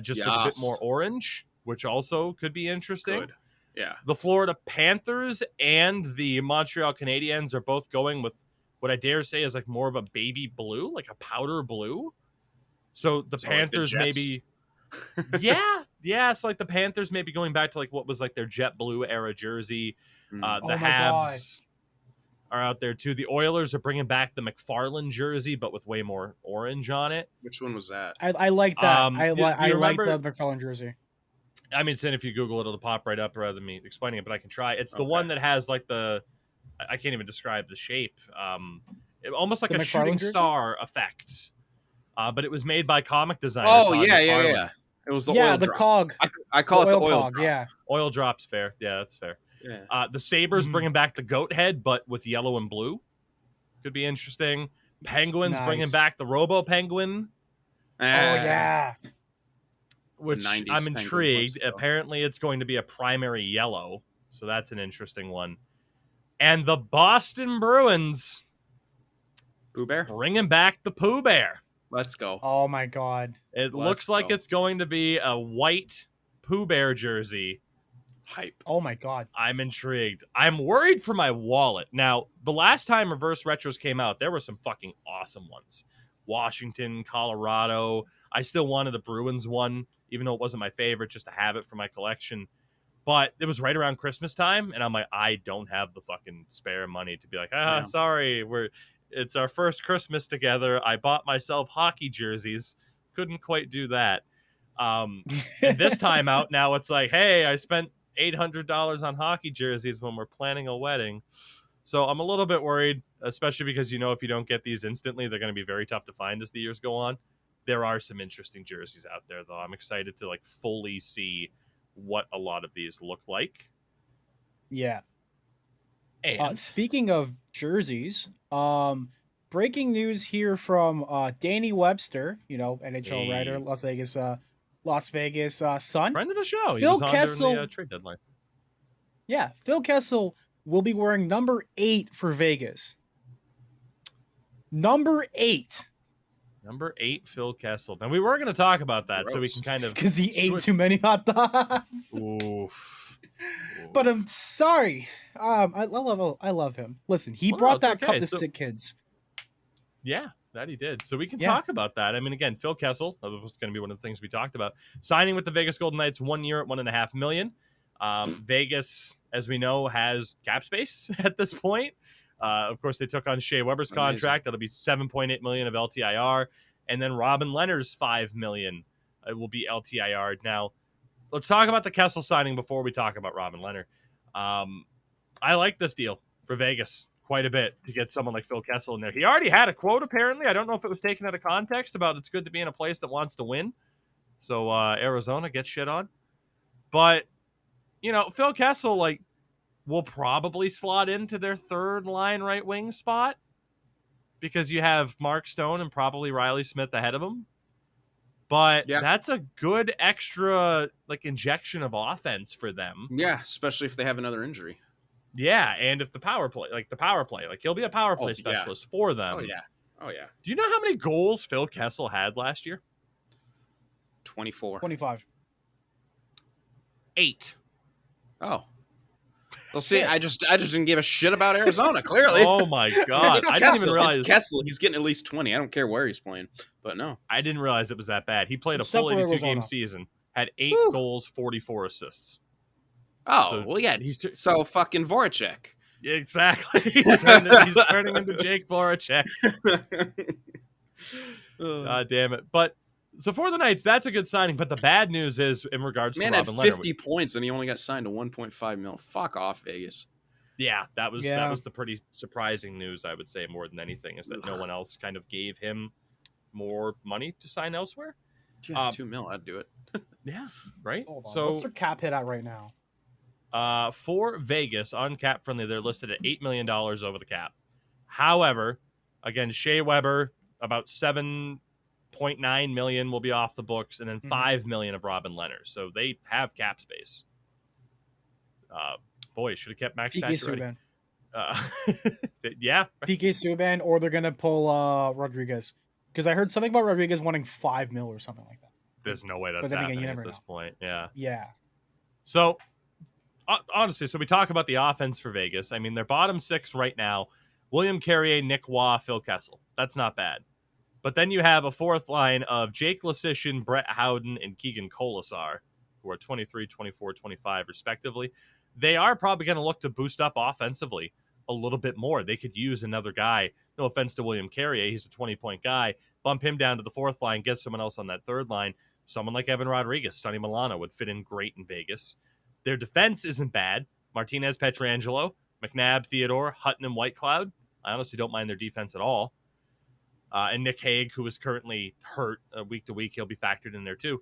A: just with a bit more orange, which also could be interesting.
B: Good. Yeah.
A: The Florida Panthers and the Montreal Canadiens are both going with what I dare say is like more of a baby blue, like a powder blue. So the Panthers
B: like
A: maybe, so like the Panthers maybe going back to like what was like their jet blue era jersey. The Habs are out there too. The Oilers are bringing back the McFarland jersey, but with way more orange on it.
B: Which one was that?
C: I like that. I like the McFarland jersey.
A: I mean, if you Google it, it'll pop right up rather than me explaining it, but I can try. It's the one that has like I can't even describe the shape. Almost like a shooting star effect. But it was made by comic designer.
B: Oh, yeah. It was the oil
C: the
B: drop.
C: cog.
B: I call it the oil drop.
C: Yeah.
A: Oil drop's fair. Yeah, that's fair.
B: Yeah.
A: The Sabres bringing back the goat head, but with yellow and blue. Could be interesting. Penguins bringing back the Robo Penguin.
C: Oh, yeah.
A: Which I'm intrigued. Apparently, it's going to be a primary yellow. So that's an interesting one. And the Boston Bruins.
B: Pooh Bear?
A: Bringing back the Pooh Bear.
B: Let's go.
C: Oh, my God.
A: It looks like it's going to be a white Pooh Bear jersey.
B: Hype.
C: Oh, my God.
A: I'm intrigued. I'm worried for my wallet. Now, the last time Reverse Retros came out, there were some fucking awesome ones. Washington, Colorado. I still wanted the Bruins one, even though it wasn't my favorite, just to have it for my collection. But it was right around Christmas time, and I'm like, I don't have the fucking spare money to be like, sorry, it's our first Christmas together. I bought myself hockey jerseys. Couldn't quite do that. And this time out now, it's like, hey, I spent $800 on hockey jerseys when we're planning a wedding. So I'm a little bit worried, especially because, if you don't get these instantly, they're going to be very tough to find as the years go on. There are some interesting jerseys out there, though. I'm excited to fully see what a lot of these look like.
C: Yeah.
A: And
C: speaking of jerseys, breaking news here from Danny Webster, NHL writer, Las Vegas Sun.
A: Friend of the show. He
C: Phil
A: was on
C: Kessel,
A: during the trade deadline.
C: Yeah, Phil Kessel will be wearing number 8 for Vegas. Number 8.
A: Number 8, Phil Kessel. Now, we were going to talk about that, so we can kind of...
C: Because he ate too many hot dogs.
A: Oof.
C: But I'm sorry. I love him. Listen, he brought that cup to sick kids.
A: Yeah, that he did. So we can talk about that. I mean, again, Phil Kessel, that was going to be one of the things we talked about. Signing with the Vegas Golden Knights 1 year at $1.5 million. Vegas, as we know, has cap space at this point. Of course, they took on Shea Weber's contract. That'll be $7.8 million of LTIR. And then Robin Lehner's $5 million will be LTIR. Now, let's talk about the Kessel signing before we talk about Robin Lehner. I like this deal for Vegas quite a bit to get someone like Phil Kessel in there. He already had a quote, apparently. I don't know if it was taken out of context about it's good to be in a place that wants to win. So Arizona gets shit on. But, Phil Kessel, will probably slot into their third line right wing spot because you have Mark Stone and probably Riley Smith ahead of him. But that's a good extra injection of offense for them.
B: Yeah, especially if they have another injury.
A: Yeah, and if the power play, he'll be a power play specialist for them.
B: Oh yeah.
A: Do you know how many goals Phil Kessel had last year?
B: 24.
C: 25.
A: 8.
B: Oh. Well, see, I just didn't give a shit about Arizona, clearly.
A: Oh, my God. I didn't even realize.
B: It's Kessel. He's getting at least 20. I don't care where he's playing, but no.
A: I didn't realize it was that bad. He played a full 82-game season, had 8 goals, 44 assists.
B: Oh, so, well, yeah. So fucking Voracek.
A: Exactly. He's turning into Jake Voracek. God damn it. But so for the Knights, that's a good signing. But the bad news is in regards to Robin Lehner.
B: Man had 50 points and he only got signed to 1.5 mil. Fuck off, Vegas.
A: Yeah, that was the pretty surprising news, I would say, more than anything, is that no one else kind of gave him more money to sign elsewhere.
B: Yeah, 2 mil, I'd do it.
A: Yeah, right?
C: So what's their cap hit at right now?
A: For Vegas, on cap friendly, they're listed at $8 million over the cap. However, again, Shea Weber, about $7.9 million will be off the books, and then $5 million of Robin Lehner. So they have cap space. Boy, should have kept Max Pacioretty. Yeah.
C: PK Subban, or they're gonna pull Rodriguez, because I heard something about Rodriguez wanting $5 million or something like that.
A: There's no way that's happening at this point. Yeah.
C: Yeah.
A: So, honestly, so we talk about the offense for Vegas. I mean, their bottom 6 right now: William Carrier, Nick Waugh, Phil Kessel. That's not bad. But then you have a fourth line of Jake Leschyshyn, Brett Howden, and Keegan Colasar, who are 23, 24, 25, respectively. They are probably going to look to boost up offensively a little bit more. They could use another guy. No offense to William Carrier. He's a 20-point guy. Bump him down to the fourth line, get someone else on that third line. Someone like Evan Rodriguez, Sonny Milano would fit in great in Vegas. Their defense isn't bad. Martinez, Pietrangelo, McNabb, Theodore, Hutton, and Whitecloud. I honestly don't mind their defense at all. And Nick Hague, who is currently hurt week to week, he'll be factored in there too.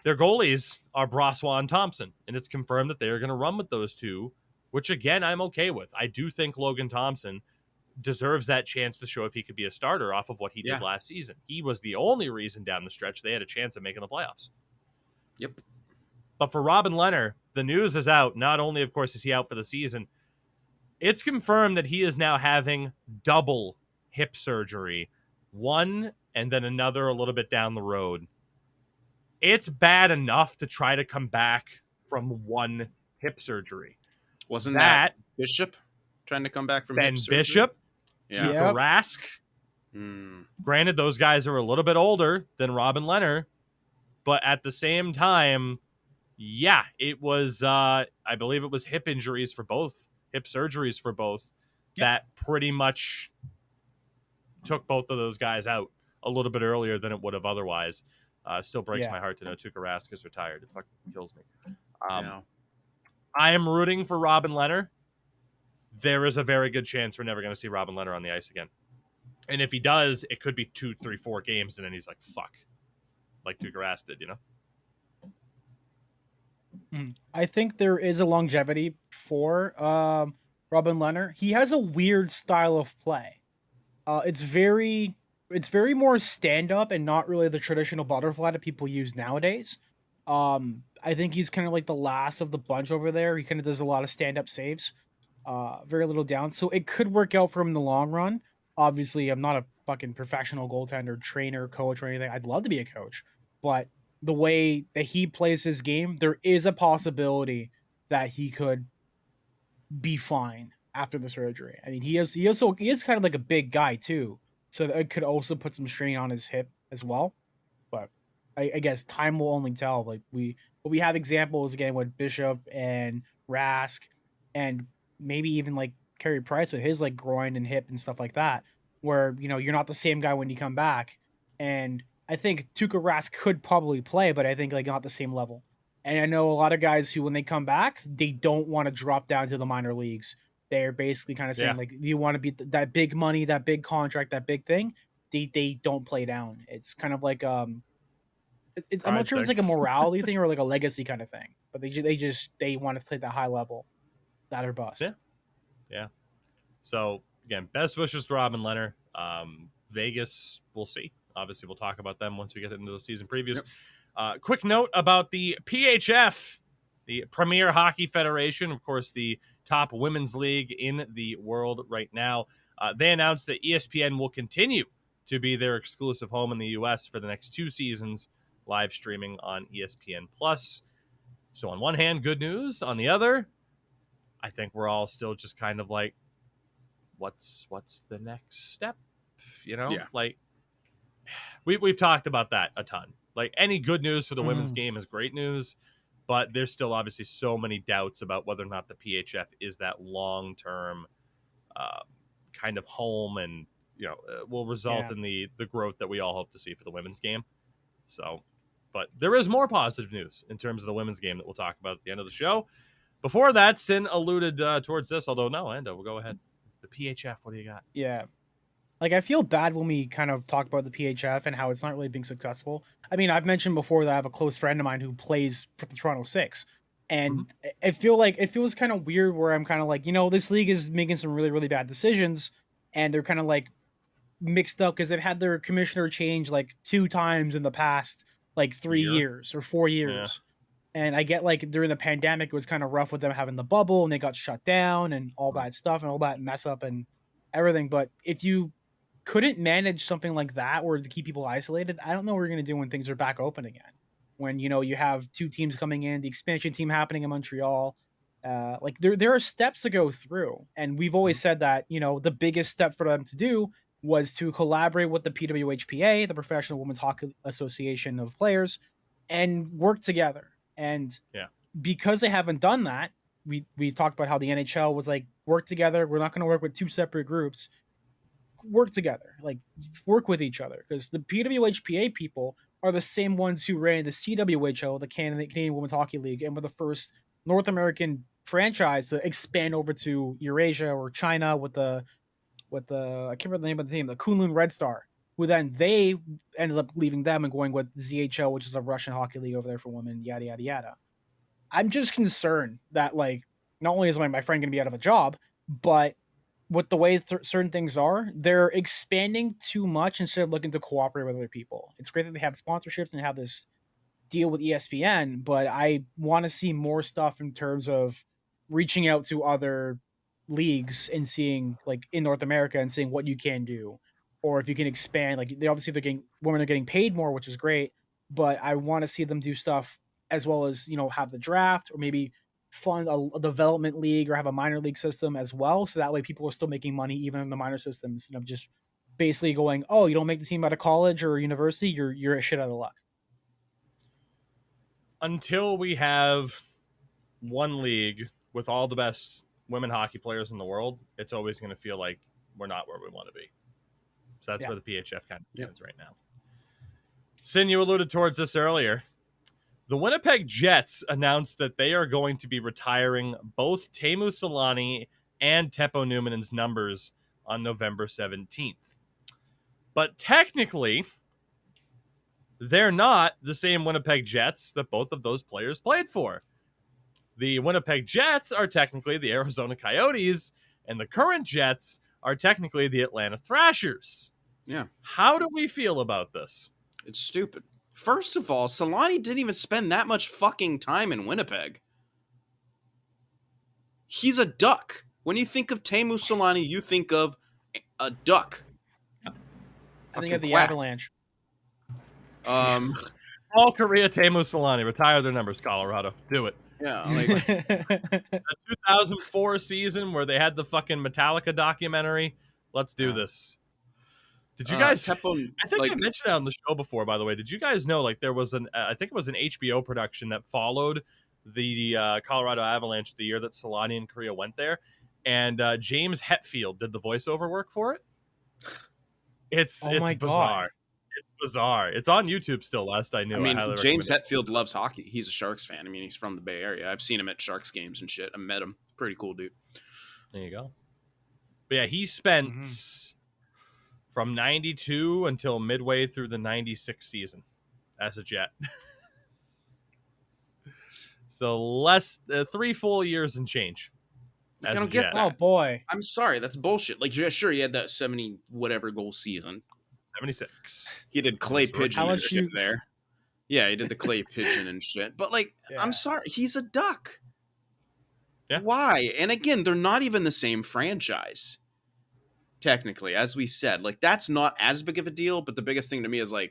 A: Their goalies are Brossois and Thompson, and it's confirmed that they are going to run with those two, which, again, I'm okay with. I do think Logan Thompson deserves that chance to show if he could be a starter off of what he did last season. He was the only reason down the stretch they had a chance of making the playoffs.
B: Yep.
A: But for Robin Lehner, the news is out. Not only, of course, is he out for the season, it's confirmed that he is now having double hip surgery, one and then another a little bit down the road. It's bad enough to try to come back from one hip surgery.
B: Wasn't that Bishop trying to come back from
A: Ben
B: hip surgery?
A: Bishop,
C: Yeah.
A: Rask. Granted, those guys are a little bit older than Robin Lehner, but at the same time, Yeah, it was. I believe it was hip injuries for both, hip surgeries for both, that pretty much took both of those guys out a little bit earlier than it would have otherwise. Still breaks my heart to know Tuukka Rask is retired. It fucking kills me. I am rooting for Robin Lehner. There is a very good chance we're never going to see Robin Lehner on the ice again. And if he does, it could be 2, 3, 4 games, and then he's like, fuck. Like Tuukka Rask did, you know?
C: I think there is a longevity for Robin Lehner. He has a weird style of play. It's very more stand up and not really the traditional butterfly that people use nowadays. I think he's kind of like the last of the bunch over there. He kind of does a lot of stand up saves, very little down. So it could work out for him in the long run. Obviously, I'm not a fucking professional goaltender, trainer, coach, or anything. I'd love to be a coach, but the way that he plays his game, there is a possibility that he could be fine after the surgery. I mean, he is kind of like a big guy too, so it could also put some strain on his hip as well. But I guess time will only tell. Like we have examples again with Bishop and Rask, and maybe even like Carey Price with his like groin and hip and stuff like that, where you're not the same guy when you come back. And I think Tuukka Rask could probably play, but I think like not the same level. And I know a lot of guys who, when they come back, they don't want to drop down to the minor leagues. They're basically kind of saying, like, you want to be that big money, that big contract, that big thing. They don't play down. It's kind of like I'm not sure it's like a morality thing or like a legacy kind of thing. But they want to play that high level, that or bust.
A: Yeah. So again, best wishes to Robin Lehner. Vegas, we'll see. Obviously, we'll talk about them once we get into the season previews. Yep. Quick note about the PHF, the Premier Hockey Federation, of course, the top women's league in the world right now. They announced that ESPN will continue to be their exclusive home in the U.S. for the next 2 seasons, live streaming on ESPN+. So on one hand, good news. On the other, I think we're all still just kind of like, what's the next step? Like we've talked about that a ton. Like any good news for the women's game is great news, but there's still obviously so many doubts about whether or not the PHF is that long-term kind of home and, will result in the growth that we all hope to see for the women's game. So, but there is more positive news in terms of the women's game that we'll talk about at the end of the show. Before that, Sin alluded towards this, although no, Endo, we'll go ahead. The PHF, what do you got?
C: Yeah. Like, I feel bad when we kind of talk about the PHF and how it's not really being successful. I mean, I've mentioned before that I have a close friend of mine who plays for the Toronto Six. And I feel like it feels kind of weird where I'm kind of like, this league is making some really, really bad decisions. And they're kind of like mixed up because they've had their commissioner change like 2 times in the past, like 3 years or 4 years. Yeah. And I get like during the pandemic, it was kind of rough with them having the bubble and they got shut down and all that stuff and all that mess up and everything. But if you couldn't manage something like that or to keep people isolated, I don't know what we're going to do when things are back open again. When, you have 2 teams coming in, the expansion team happening in Montreal. Like there are steps to go through. And we've always said that, the biggest step for them to do was to collaborate with the PWHPA, the Professional Women's Hockey Association of Players, and work together. And because they haven't done that, we talked about how the NHL was like, work together. We're not going to work with 2 separate groups. Work together, like work with each other, because the PWHPA people are the same ones who ran the CWHO, the Canadian Women's Hockey League, and were the first North American franchise to expand over to Eurasia or China with the I can't remember the name of the team, the Kunlun Red Star, who then they ended up leaving them and going with ZHL, which is a Russian hockey league over there for women, yada yada yada. I'm just concerned that like not only is my friend going to be out of a job, but with the way certain things are, they're expanding too much instead of looking to cooperate with other people. It's great that they have sponsorships and have this deal with ESPN, but I want to see more stuff in terms of reaching out to other leagues and seeing like in North America and seeing what you can do, or if you can expand. Like women are getting paid more, which is great, but I want to see them do stuff as well as have the draft or maybe fund a development league or have a minor league system as well, so that way people are still making money even in the minor systems, and of just basically going, oh, you don't make the team out of college or university, you're a shit out of luck.
A: until we have one league with all the best women hockey players in the world, it's always going to feel like we're not where we want to be. So that's where the PHF kind of stands right now. Sin, you alluded towards this earlier. The Winnipeg Jets announced that they are going to be retiring both Teemu Selanne and Teppo Nummänen's numbers on November 17th. But technically, they're not the same Winnipeg Jets that both of those players played for. The Winnipeg Jets are technically the Arizona Coyotes, and the current Jets are technically the Atlanta Thrashers.
B: Yeah.
A: How do we feel about this?
B: It's stupid. First of all, Selanne didn't even spend that much fucking time in Winnipeg. He's a duck. When you think of Teemu Selanne, you think of a duck.
C: I think of the Avalanche.
A: All Korea, Teemu Selanne, retire their numbers, Colorado. Do it.
B: Yeah, like
A: the 2004 season where they had the fucking Metallica documentary. Let's do this. Did you guys? I think I mentioned that on the show before. By the way, did you guys know there was I think it was an HBO production that followed the Colorado Avalanche the year that Selanne and Korea went there, and James Hetfield did the voiceover work for it. It's bizarre. God. It's bizarre. It's on YouTube still. Last I knew.
B: I mean, James Hetfield loves hockey. He's a Sharks fan. I mean, he's from the Bay Area. I've seen him at Sharks games and shit. I met him. Pretty cool dude.
A: There you go. But yeah, he spent from 92 until midway through the 96 season as a Jet. So less 3 full years and change.
B: I don't get that.
C: Oh boy.
B: I'm sorry, that's bullshit. Like, yeah, sure, he had that 70 whatever goal season.
A: 76.
B: He did clay pigeon and shit there. Yeah, he did the clay pigeon and shit. But I'm sorry, he's a duck.
A: Yeah.
B: Why? And again, they're not even the same franchise. Technically, as we said, that's not as big of a deal. But the biggest thing to me is I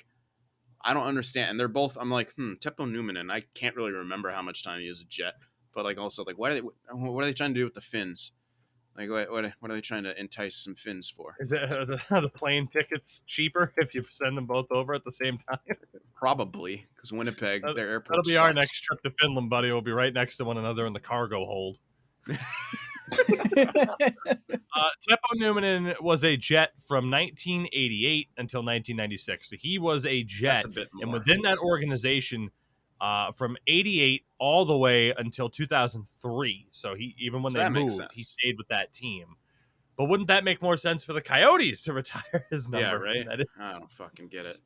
B: don't understand. And they're both. I'm like, Teppo Numminen. I can't really remember how much time he was a Jet. But also, what are they trying to do with the Finns? What are they trying to entice some Finns for?
A: Is it the plane tickets cheaper if you send them both over at the same time?
B: Probably, because Winnipeg, their airport.
A: That'll be
B: sucks.
A: our next trip to Finland, buddy. We'll be right next to one another in the cargo hold. Teppo Numminen was a Jet from 1988 until 1996. So he was a Jet,
B: That's a bit more.
A: And within that organization, from 88 all the way until 2003. So even when they moved, he stayed with that team. But wouldn't that make more sense for the Coyotes to retire his number?
B: Yeah, right. I don't fucking get it.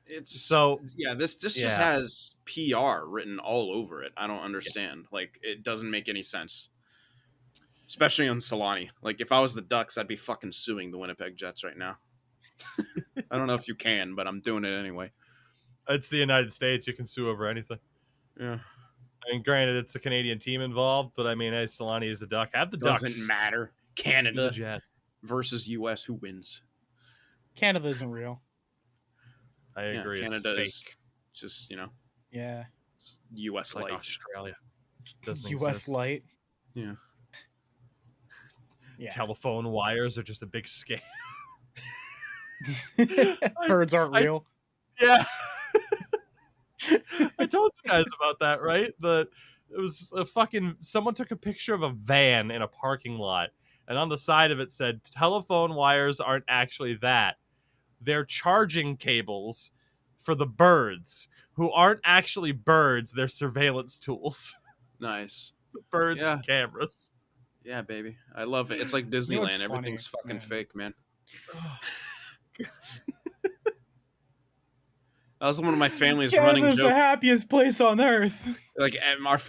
B: This just has PR written all over it. I don't understand. It doesn't make any sense. Especially on Selanne. If I was the Ducks, I'd be fucking suing the Winnipeg Jets right now. I don't know if you can, but I'm doing it anyway.
A: It's the United States. You can sue over anything.
B: Yeah.
A: I mean, granted, it's a Canadian team involved, but I mean, hey, Selanne is a Duck. Have the Ducks.
B: Doesn't matter. Canada versus U.S. Who wins?
C: Canada isn't real.
A: I agree.
B: Canada
A: it's
B: is
A: fake.
B: just,
C: Yeah.
B: It's U.S.
A: like
B: light.
A: Australia.
C: U.S. light.
B: Yeah.
A: Telephone wires are just a big scam.
C: Birds aren't real.
A: Yeah. I told you guys about that, right? It was a someone took a picture of a van in a parking lot, and on the side of it said, telephone wires aren't actually that. They're charging cables for the birds, who aren't actually birds. They're surveillance tools.
B: Nice.
A: The birds and cameras.
B: Yeah, baby. I love it. It's like Disneyland. Everything's fucking fake, man. That was one of my family's running jokes.
C: The happiest place on earth.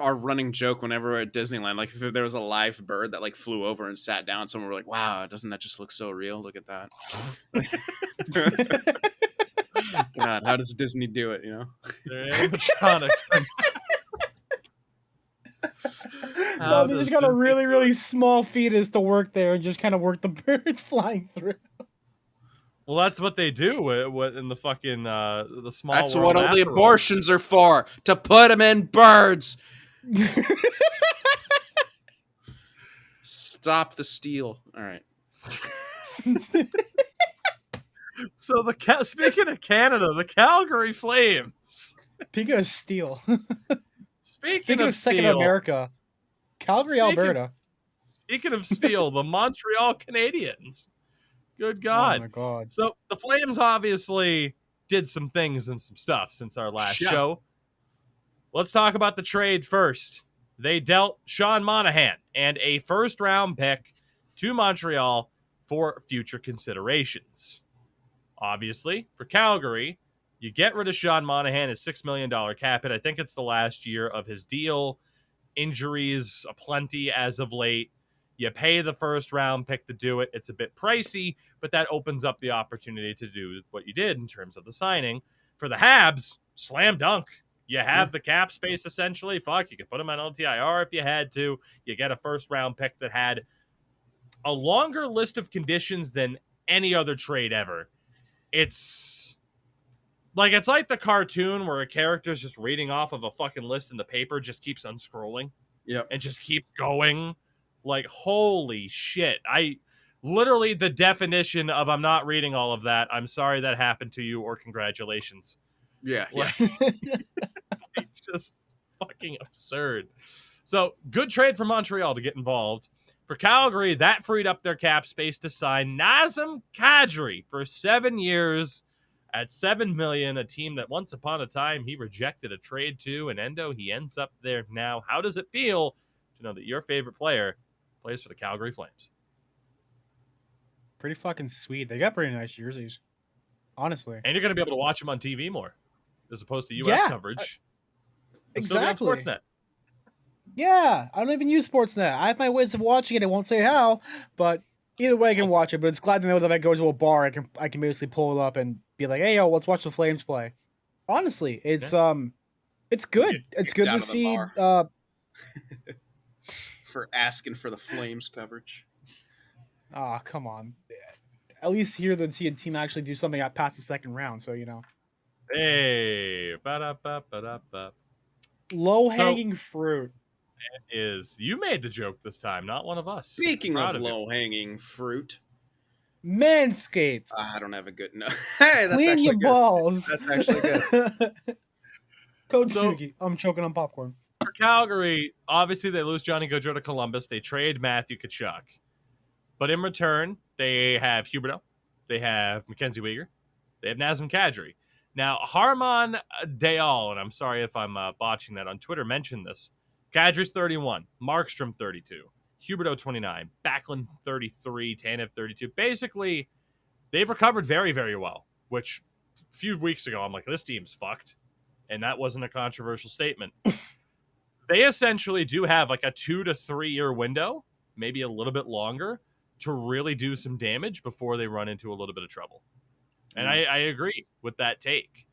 B: Our running joke whenever we're at Disneyland, if there was a live bird that flew over and sat down, someone were like, "Wow, doesn't that just look so real? Look at that." God, how does Disney do it?
A: They're animatronics.
C: No, they just got a really, really small fetus to work there and just kind of work the bird flying through.
A: Well, that's what they do. What in the fucking the small.
B: That's what all the abortions are for, to put them in birds. Stop the steal. All right.
A: So speaking of Canada, the Calgary Flames
C: Speaking of steel.
A: Speaking of
C: second
A: steel,
C: America, Calgary, Alberta.
A: Speaking of steel, the Montreal Canadiens. Good God.
C: Oh my God.
A: So the Flames obviously did some things and some stuff since our last show. Let's talk about the trade first. They dealt Sean Monahan and a first-round pick to Montreal for future considerations. Obviously, for Calgary, you get rid of Sean Monahan, his $6 million cap hit. I think it's the last year of his deal. Injuries aplenty as of late. You pay the first-round pick to do it. It's a bit pricey, but that opens up the opportunity to do what you did in terms of the signing. For the Habs, slam dunk. You have the cap space, essentially. Fuck, you could put him on LTIR if you had to. You get a first-round pick that had a longer list of conditions than any other trade ever. It's like the cartoon where a character's just reading off of a fucking list and the paper just keeps unscrolling.
B: Yep.
A: And just keeps going. Like, holy shit. Literally the definition of I'm not reading all of that. I'm sorry that happened to you, or congratulations.
B: Yeah.
A: It's just fucking absurd. So, good trade for Montreal to get involved. For Calgary, that freed up their cap space to sign Nazem Kadri for 7 years at $7 million, a team that once upon a time he rejected a trade to, and Endo, he ends up there now. How does it feel to know that your favorite player plays for the Calgary Flames?
C: Pretty fucking sweet. They got pretty nice jerseys, honestly.
A: And you're going to be able to watch them on TV more, as opposed to U.S. coverage.
C: Exactly.
A: Sportsnet.
C: Yeah, I don't even use Sportsnet. I have my ways of watching it. I won't say how, but either way I can watch it. But it's glad to know that if I go to a bar, I can basically pull it up and be like, "Hey, yo, let's watch the Flames play." Honestly, it's good. It's good to see.
B: For asking for the Flames coverage.
C: Oh, come on. At least here the team actually do something past the second round, so you know.
A: Hey, ba-da-ba-ba-da-ba.
C: Low-hanging fruit.
A: Is you made the joke this time, not one of us.
B: Speaking of low-hanging fruit,
C: Manscaped.
B: I don't have a good no. Hey, that's
C: Clean
B: actually
C: your
B: good.
C: balls.
B: That's actually good.
C: Code Tougie. I'm choking on popcorn.
A: For Calgary, obviously they lose Johnny Gaudreau to Columbus. They trade Matthew Tkachuk, but in return they have Huberdeau, they have Mackenzie Weegar, they have Nazem Kadri. Now Harman Dayal, and I'm sorry if I'm botching that on Twitter, mentioned this. Kadri's 31, Markstrom 32, Huberdeau 29, Backlund 33, Tanev 32. Basically, they've recovered very, very well, which a few weeks ago I'm like, this team's fucked. And that wasn't a controversial statement. They essentially do have like a 2 to 3 year window, maybe a little bit longer, to really do some damage before they run into a little bit of trouble. And I agree with that take.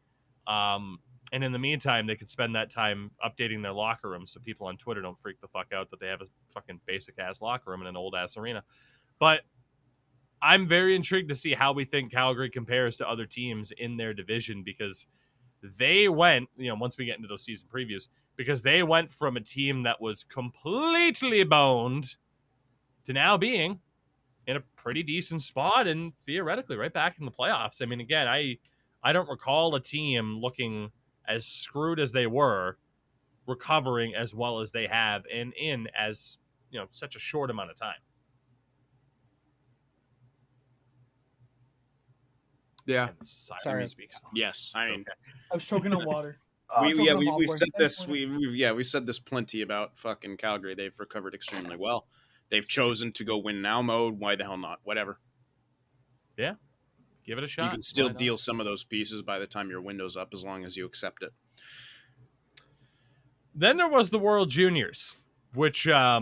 A: And in the meantime, they could spend that time updating their locker room so people on Twitter don't freak the fuck out that they have a fucking basic-ass locker room in an old-ass arena. But I'm very intrigued to see how we think Calgary compares to other teams in their division, because they went, once we get into those season previews, because they went from a team that was completely boned to now being in a pretty decent spot and theoretically right back in the playoffs. I mean, again, I don't recall a team looking as screwed as they were, recovering as well as they have, and in as such a short amount of time.
B: Yeah.
C: Sorry.
B: Yes. I mean,
C: okay. I was choking on water.
B: We said this. We said this plenty about fucking Calgary. They've recovered extremely well. They've chosen to go win now mode. Why the hell not? Whatever.
A: Yeah. Give it a shot.
B: You can still deal some of those pieces by the time your window's up, as long as you accept it.
A: Then there was the World Juniors, which shout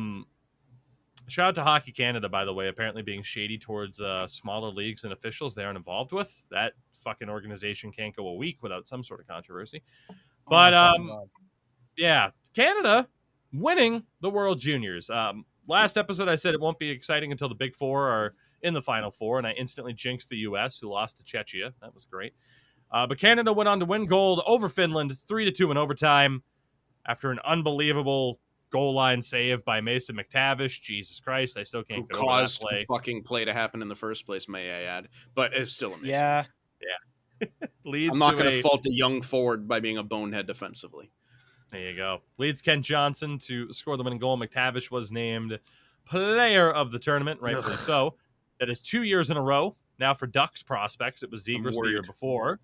A: out to Hockey Canada, by the way, apparently being shady towards smaller leagues and officials they aren't involved with. That fucking organization can't go a week without some sort of controversy. But yeah, Canada winning the World Juniors. Last episode I said it won't be exciting until the Big Four are in the Final Four, and I instantly jinxed the U.S., who lost to Czechia. That was great. But Canada went on to win gold over Finland 3-2 in overtime after an unbelievable goal line save by Mason McTavish. Jesus Christ, I still can't get over that play.
B: The fucking play to happen in the first place, may I add. But it's still amazing.
C: Yeah.
B: I'm
A: leads
B: not
A: to
B: going
A: a
B: to fault a young forward by being a bonehead defensively.
A: There you go. Leads Kent Johnson to score the winning goal. McTavish was named player of the tournament, rightfully so. That is 2 years in a row. Now for Ducks prospects, it was
B: I'm
A: Zegras the year
B: worried.
A: before.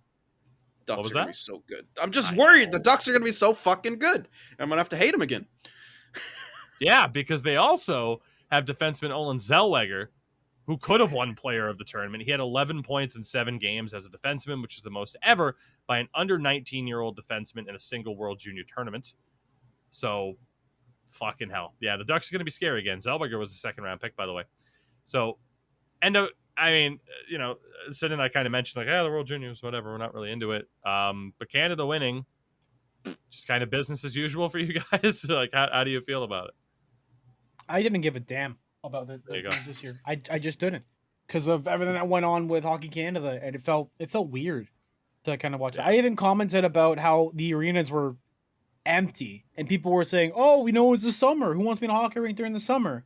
A: What
B: Ducks
A: was
B: are going to
A: that?
B: be so good. I'm just worried. The Ducks are going to be so fucking good. I'm going to have to hate them again.
A: Yeah, because they also have defenseman Olin Zellweger, who could have won player of the tournament. He had 11 points in 7 games as a defenseman, which is the most ever by an under 19-year-old defenseman in a single World Junior tournament. So, fucking hell. Yeah, the Ducks are going to be scary again. Zellweger was the second-round pick, by the way. So, I mean, Sid and I kind of mentioned, like, the World Juniors, whatever. We're not really into it. But Canada winning, just kind of business as usual for you guys. Like, how do you feel about it?
C: I didn't give a damn about the games this year. I just didn't, because of everything that went on with Hockey Canada, and it felt weird to kind of watch it. I even commented about how the arenas were empty, and people were saying, "Oh, it's the summer. Who wants to be in a hockey rink during the summer?"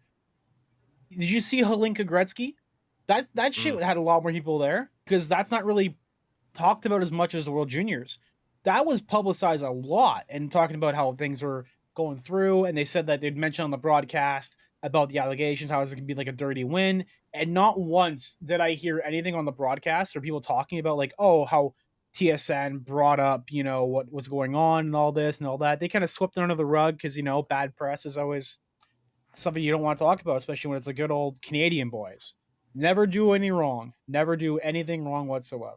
C: Did you see Hlinka Gretzky? That shit had a lot more people there, because that's not really talked about as much as the World Juniors. That was publicized a lot, and talking about how things were going through, and they said that they'd mentioned on the broadcast about the allegations, how it's going to be like a dirty win, and not once did I hear anything on the broadcast or people talking about like, oh, how TSN brought up, what was going on and all this and all that. They kind of swept it under the rug because, bad press is always something you don't want to talk about, especially when it's the good old Canadian boys. Never do anything wrong whatsoever.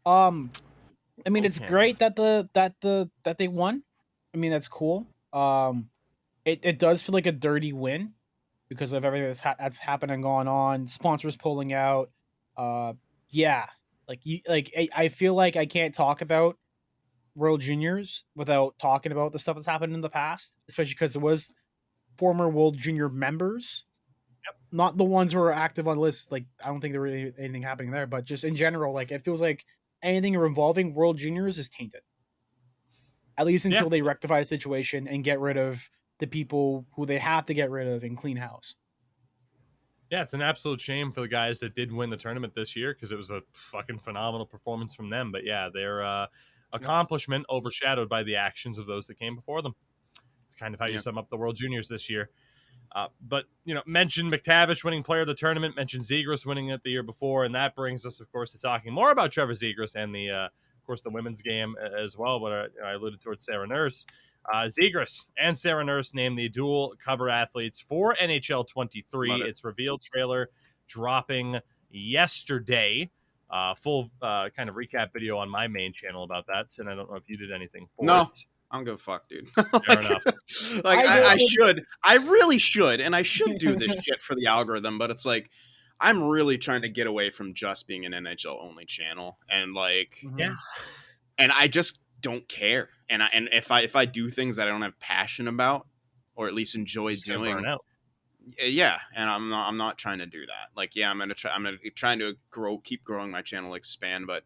C: I mean, it's great that that they won. I mean, that's cool. It does feel like a dirty win because of everything that's happened and gone on. Sponsors pulling out. Yeah, I feel like I can't talk about World Juniors without talking about the stuff that's happened in the past, especially because it was former World Junior members.
A: Yep.
C: Not the ones who are active on lists. Like, I don't think there really anything happening there, but just in general, like, it feels like anything involving World Juniors is tainted. At least until they rectify the situation and get rid of the people who they have to get rid of and clean house.
A: Yeah, it's an absolute shame for the guys that did win the tournament this year, because it was a fucking phenomenal performance from them. But yeah, their accomplishment overshadowed by the actions of those that came before them. It's kind of how you sum up the World Juniors this year. But, mentioned McTavish winning player of the tournament, mentioned Zegras winning it the year before, and that brings us, of course, to talking more about Trevor Zegras and of course, the women's game as well, but I alluded towards Sarah Nurse. Zegras and Sarah Nurse named the dual cover athletes for NHL 23. It's revealed trailer dropping yesterday. Full kind of recap video on my main channel about that, and I don't know if you did anything for it.
B: I don't give a fuck, dude.
A: Fair enough.
B: I should. I really should. And I should do this shit for the algorithm, but it's like, I'm really trying to get away from just being an NHL only channel. And and I just don't care. And if I do things that I don't have passion about, or at least enjoy doing, yeah. And I'm not trying to do that. Like, yeah, I'm trying to keep growing my channel, expand, but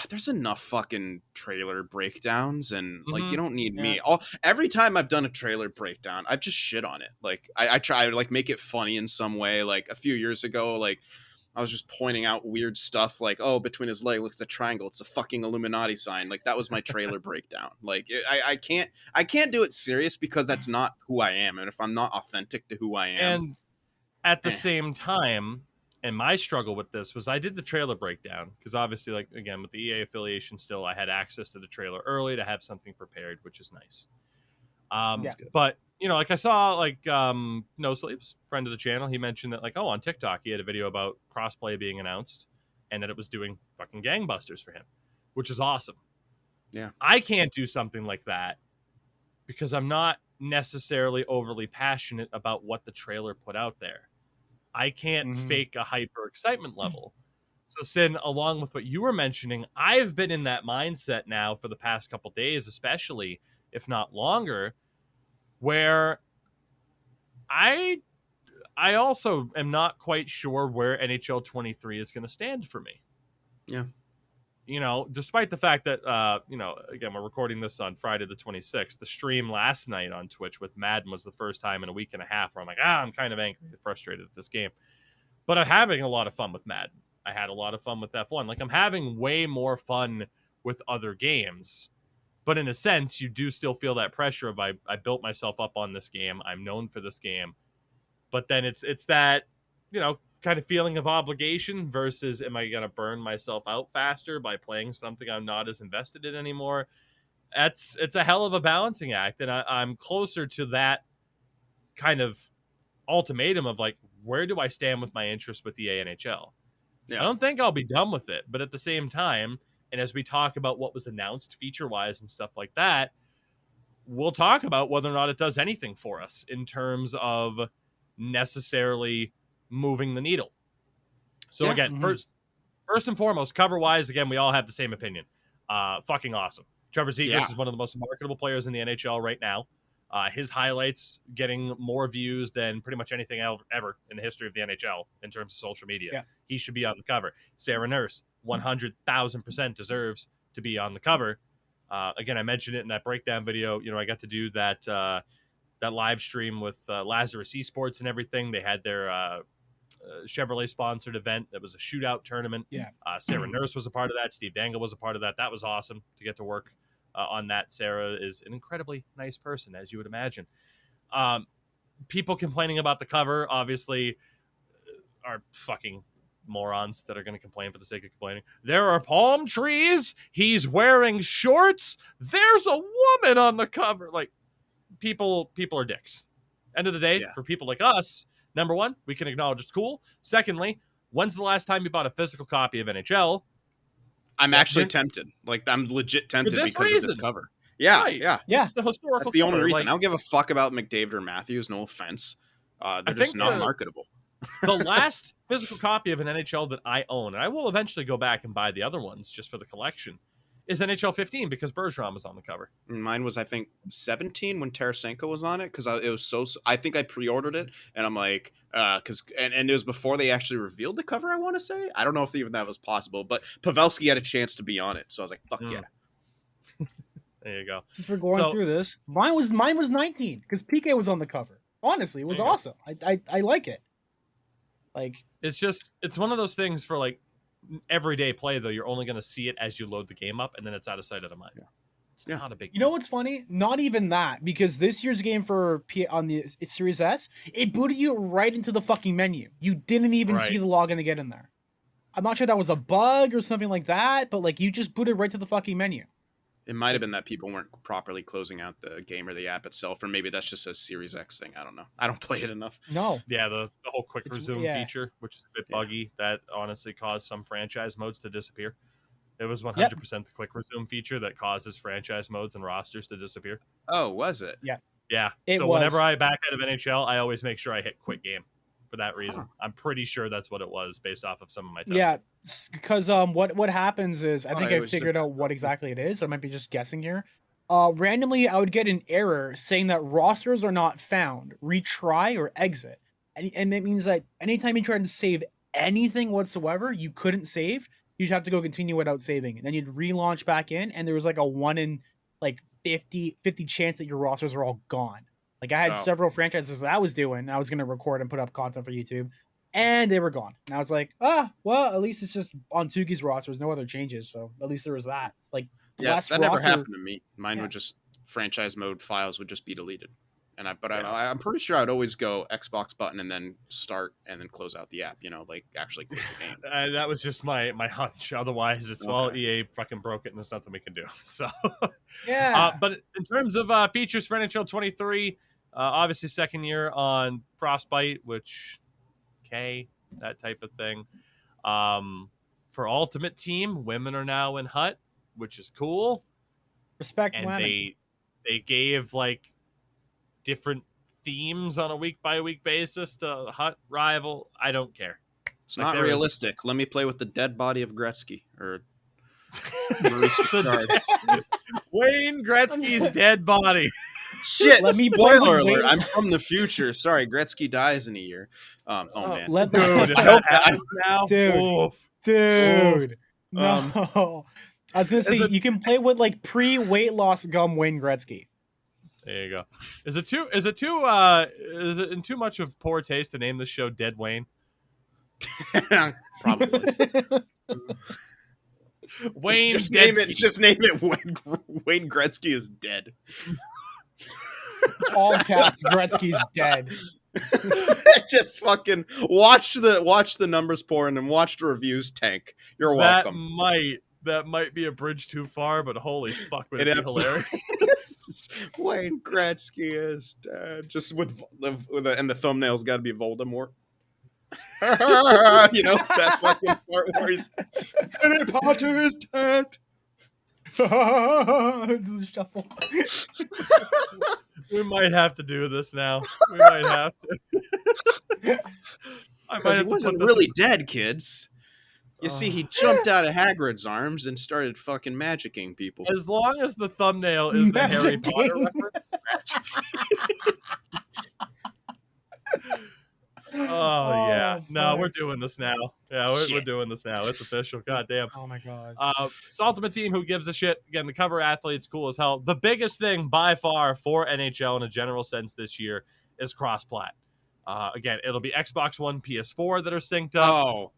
B: there's enough fucking trailer breakdowns, and like, you don't need me. Every time I've done a trailer breakdown, I've just shit on it. Like, I try to like make it funny in some way. Like a few years ago, like I was just pointing out weird stuff, like, oh, between his leg looks a triangle, it's a fucking Illuminati sign. Like, that was my trailer breakdown. Like, I can't do it serious, because that's not who I am, and if I'm not authentic to who I am,
A: and at the same time. And my struggle with this was I did the trailer breakdown because obviously, like, again, with the EA affiliation still, I had access to the trailer early to have something prepared, which is nice. But, like I saw, like, No Sleeves, friend of the channel, he mentioned that, like, on TikTok, he had a video about crossplay being announced and that it was doing fucking gangbusters for him, which is awesome.
B: Yeah.
A: I can't do something like that because I'm not necessarily overly passionate about what the trailer put out there. I can't fake a hyper excitement level. So, Sin, along with what you were mentioning, I've been in that mindset now for the past couple days, especially, if not longer, where I also am not quite sure where NHL 23 is going to stand for me.
B: Yeah.
A: Despite the fact that, again, we're recording this on Friday the 26th. The stream last night on Twitch with Madden was the first time in a week and a half where I'm like, I'm kind of angry and frustrated at this game. But I'm having a lot of fun with Madden. I had a lot of fun with F1. Like, I'm having way more fun with other games. But in a sense, you do still feel that pressure of I built myself up on this game. I'm known for this game. But then it's that, kind of feeling of obligation versus am I going to burn myself out faster by playing something I'm not as invested in anymore? It's a hell of a balancing act. And I'm closer to that kind of ultimatum of like, where do I stand with my interest with EA NHL? Yeah. I don't think I'll be done with it. But at the same time, and as we talk about what was announced feature-wise and stuff like that, we'll talk about whether or not it does anything for us in terms of necessarily moving the needle. So again, first and foremost, cover-wise, again, we all have the same opinion. Fucking awesome. Trevor Zegras is one of the most marketable players in the NHL right now. His highlights getting more views than pretty much anything ever in the history of the NHL in terms of social media. Yeah. He should be on the cover. Sarah Nurse, 100,000% deserves to be on the cover. Again, I mentioned it in that breakdown video. I got to do that live stream with Lazarus Esports and everything. They had their Chevrolet sponsored event that was a shootout tournament.
C: Yeah.
A: Sarah Nurse was a part of that. Steve Dangle was a part of that. That was awesome to get to work on that. Sarah is an incredibly nice person, as you would imagine. People complaining about the cover, obviously, are fucking morons that are going to complain for the sake of complaining. There are palm trees. He's wearing shorts. There's a woman on the cover. Like, people are dicks. End of the day, for people like us, number one, we can acknowledge it's cool. Secondly, when's the last time you bought a physical copy of NHL?
B: I'm actually tempted. Like, I'm legit tempted because of this cover. Yeah,
A: right.
B: yeah.
A: It's a historical
B: That's the only
A: cover.
B: reason.
A: Like,
B: I don't give a fuck about McDavid or Matthews. No offense. They're just not marketable.
A: The last physical copy of an NHL that I own, and I will eventually go back and buy the other ones just for the collection, is NHL 15 because Bergeron was on the cover.
B: Mine was, I think, 17 when Tarasenko was on it because it was so. I think I pre-ordered it, and I'm like, and it was before they actually revealed the cover. I want to say I don't know if even that was possible, but Pavelski had a chance to be on it, so I was like, fuck yeah.
A: There you go.
C: If we're going through this, mine was 19 because PK was on the cover. Honestly, it was awesome. I like it. Like,
A: it's one of those things for like everyday play though. You're only going to see it as you load the game up, and then it's out of sight, out of mind. It's not a big deal.
C: You know what's funny? Not even that, because this year's game for on the Series S, it booted you right into the fucking menu. You didn't even see the login to get in there. I'm not sure that was a bug or something like that, but like you just booted right to the fucking menu.
B: It might have been that people weren't properly closing out the game or the app itself, or maybe that's just a Series X thing. I don't know. I don't play it enough.
C: No.
A: Yeah, the whole quick resume feature, which is a bit buggy, that honestly caused some franchise modes to disappear. It was 100% the quick resume feature that causes franchise modes and rosters to disappear.
B: Oh, was it?
C: Yeah.
A: Yeah. So whenever I back out of NHL, I always make sure I hit quit game for that reason. I'm pretty sure that's what it was based off of some of my tests.
C: Yeah, because what happens is I think I figured out what exactly it is. So I might be just guessing here. Randomly, I would get an error saying that rosters are not found. Retry or exit, and it means that anytime you try to save anything whatsoever, you couldn't save. You'd have to go continue without saving, and then you'd relaunch back in, and there was like a 1 in like 50 chance that your rosters are all gone. Like I had several franchises that I was doing. I was going to record and put up content for YouTube, and they were gone. And I was like, well, at least it's just on Tougies rosters, no other changes. So at least there was that. Like,
B: that never happened to me. Mine would just franchise mode files would just be deleted. And I'm pretty sure I'd always go Xbox button and then start and then close out the app. Like actually close the game.
A: That was just my hunch. Otherwise, it's EA fucking broke it and there's nothing we can do. So but in terms of features for NHL 23, obviously second year on Frostbite, which that type of thing. For Ultimate Team, women are now in Hut, which is cool.
C: Respect
A: and
C: women.
A: They gave like different themes on a week by week basis to Hut Rival. I don't care.
B: It's like not realistic. Let me play with the dead body of Gretzky or
A: Wayne Gretzky's dead body.
B: Shit! Let me spoiler alert. I'm from the future. Sorry, Gretzky dies in a year. Man,
A: dude, I hope that now.
C: Dude. No. I was gonna say you can play with like pre-weight loss gum Wayne Gretzky.
A: There you go. Is it in too much of poor taste to name this show Dead Wayne?
B: Probably.
A: Wayne
B: Just name
A: Gretzky.
B: it. Just name it. Wayne Gretzky is dead.
C: All caps. Gretzky's dead.
B: Just fucking watch the numbers pour in and watch the reviews tank. You're welcome.
A: That might be a bridge too far, but holy fuck, would it be
B: absolutely
A: hilarious?
B: Wayne Gretzky is dead. Just with and the thumbnail's got to be Voldemort. You know that fucking part where he's Harry Potter is dead.
C: The shuffle.
A: We might have to do this now. We might have to.
B: Because he wasn't really dead, kids. You see, he jumped out of Hagrid's arms and started fucking magicking people.
A: As long as the thumbnail is the Harry Potter reference. Oh yeah, no, we're doing this now. Yeah, we're doing this now. It's official. God damn.
C: Oh my god.
A: It's Ultimate Team. Who gives a shit? Again, the cover athlete's cool as hell. The biggest thing by far for NHL in a general sense this year is cross-plat. Again, it'll be Xbox One, PS4 that are synced up.
B: Oh.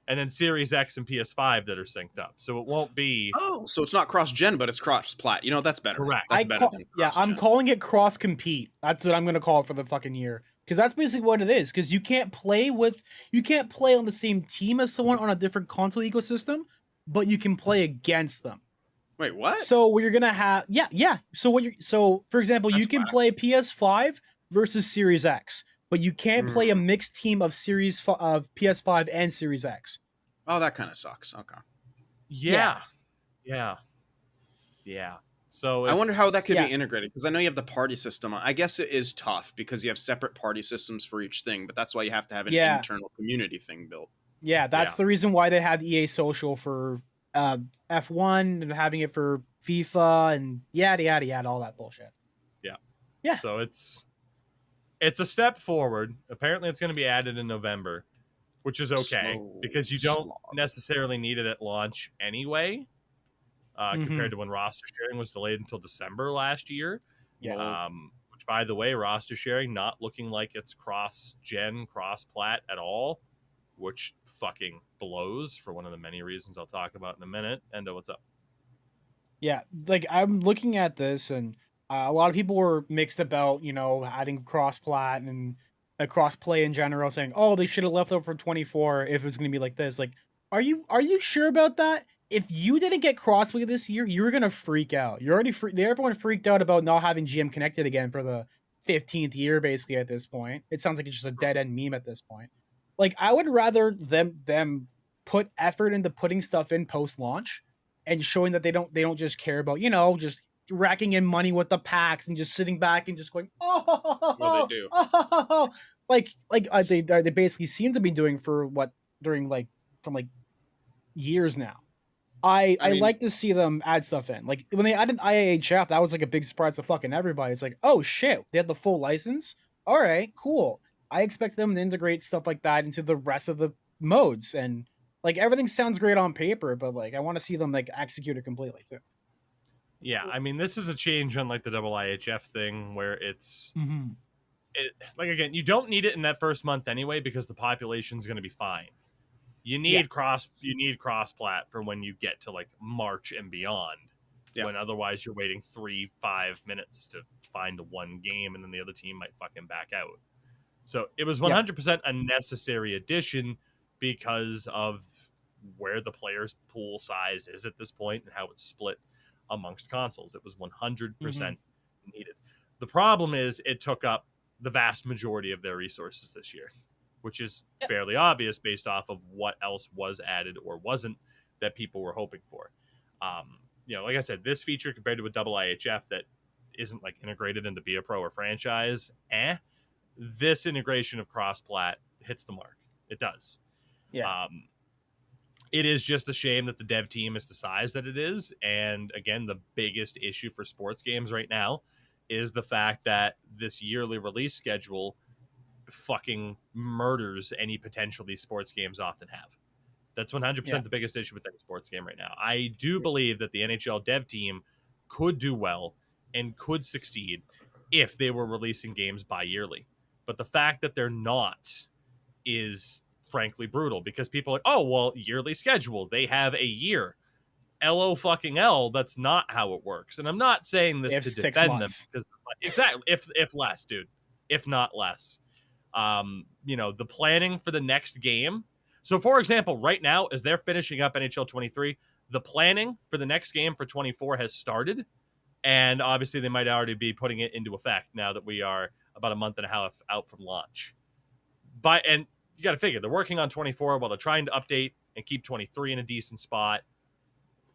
A: And then Series X and PS5 that are synced up. So it won't be.
B: Oh, so it's not cross-gen, but it's cross-plat. You know, that's better.
A: Correct.
B: That's better than cross-gen.
C: I'm calling it cross-compete. That's what I'm going to call it for the fucking year. Because that's basically what it is. Because you can't play on the same team as someone on a different console ecosystem, but you can play against them.
B: Wait, what?
C: So what you're gonna have, yeah. So for example, you can play PS5 versus Series X, but you can't play a mixed team of PS5 and Series X.
B: Oh, that kind of sucks. Okay.
A: Yeah. So
B: I wonder how that could be integrated, because I know you have the party system. I guess it is tough because you have separate party systems for each thing, but that's why you have to have an internal community thing built.
C: Yeah, that's the reason why they had EA Social for F1 and having it for FIFA and yada yada yada, all that bullshit. Yeah.
A: So it's a step forward. Apparently, it's going to be added in November, which is okay because you don't necessarily need it at launch anyway. Compared to when roster sharing was delayed until December last year.
C: Yeah.
A: Which, by the way, roster sharing not looking like it's cross-gen, cross-plat at all, which fucking blows for one of the many reasons I'll talk about in a minute. Endo, what's up?
C: Yeah, like I'm looking at this, and a lot of people were mixed about, adding cross-plat and cross-play in general, saying, "Oh, they should have left over for 24 if it was going to be like this." Like, are you sure about that? If you didn't get crossplay this year, you were gonna freak out. You're already everyone freaked out about not having GM connected again for the 15th year, basically. At this point, it sounds like it's just a dead end meme at this point. Like, I would rather them put effort into putting stuff in post launch and showing that they don't just care about just racking in money with the packs and just sitting back and just going
B: Well, they do.
C: They basically seem to be doing from years now. I mean, like to see them add stuff in. Like, when they added IAHF, that was like a big surprise to fucking everybody. It's like, oh shit, they had the full license? All right, cool. I expect them to integrate stuff like that into the rest of the modes. And like, everything sounds great on paper, but like, I want to see them like execute it completely too.
A: Yeah, I mean, this is a change on like the IIHF thing where it's like, again, you don't need it in that first month anyway because the population's going to be fine. You need cross-plat for when you get to like March and beyond. Yeah. When otherwise you're waiting 3-5 minutes to find one game and then the other team might fucking back out. So it was 100% a necessary addition because of where the players' pool size is at this point and how it's split amongst consoles. It was 100% needed. The problem is it took up the vast majority of their resources this year, which is fairly obvious based off of what else was added or wasn't that people were hoping for. Like I said, this feature compared to a IIHF that isn't like integrated into Be a Pro or franchise, this integration of cross-plat hits the mark. It does.
C: Yeah.
A: It is just a shame that the dev team is the size that it is. And again, the biggest issue for sports games right now is the fact that this yearly release schedule fucking murders any potential these sports games often have. That's 100% the biggest issue with any sports game right now. I do believe that the NHL dev team could do well and could succeed if they were releasing games bi-yearly. But the fact that they're not is frankly brutal because people are like, oh, well, yearly schedule. They have a year. LO fucking L, that's not how it works. And I'm not saying this
C: If
A: to
C: 6
A: defend
C: months.
A: them. Exactly. If less, dude. If not less. The planning for the next game. So, for example, right now, as they're finishing up NHL 23, the planning for the next game for 24 has started. And obviously, they might already be putting it into effect now that we are about a month and a half out from launch. And you got to figure, they're working on 24 while they're trying to update and keep 23 in a decent spot.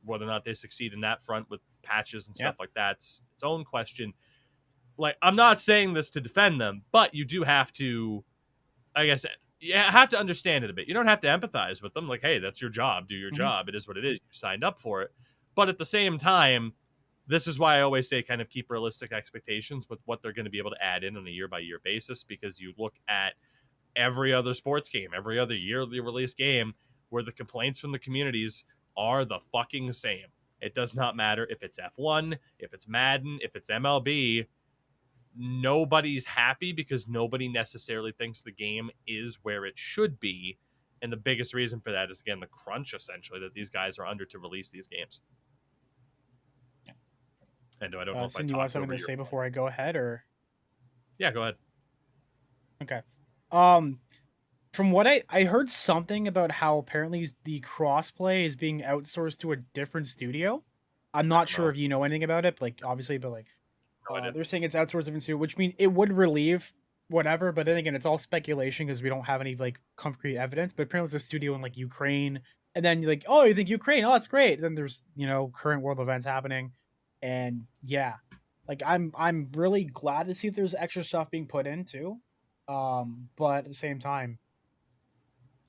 A: Whether or not they succeed in that front with patches and stuff like that, it's its own question. Like, I'm not saying this to defend them, but you do have to, I guess, you have to understand it a bit. You don't have to empathize with them. Like, hey, that's your job. Do your job. It is what it is. You signed up for it. But at the same time, this is why I always say kind of keep realistic expectations with what they're going to be able to add in on a year-by-year basis, because you look at every other sports game, every other yearly release game, where the complaints from the communities are the fucking same. It does not matter if it's F1, if it's Madden, if it's MLB. Nobody's happy because nobody necessarily thinks the game is where it should be. And the biggest reason for that is, again, the crunch, essentially, that these guys are under to release these games. And I don't know if I
C: you want something to say before I go ahead, or?
A: Yeah, go ahead.
C: Okay. From what I heard something about how apparently the crossplay is being outsourced to a different studio. I'm not sure if you know anything about it, like, obviously, but like, they're saying it's outsourced to a different studio, which means it would relieve whatever, but then again, it's all speculation because we don't have any like concrete evidence. But apparently it's a studio in like Ukraine, and then you're like, oh, you think Ukraine? Oh, that's great. Then there's current world events happening, and yeah, like I'm really glad to see that there's extra stuff being put in too, but at the same time,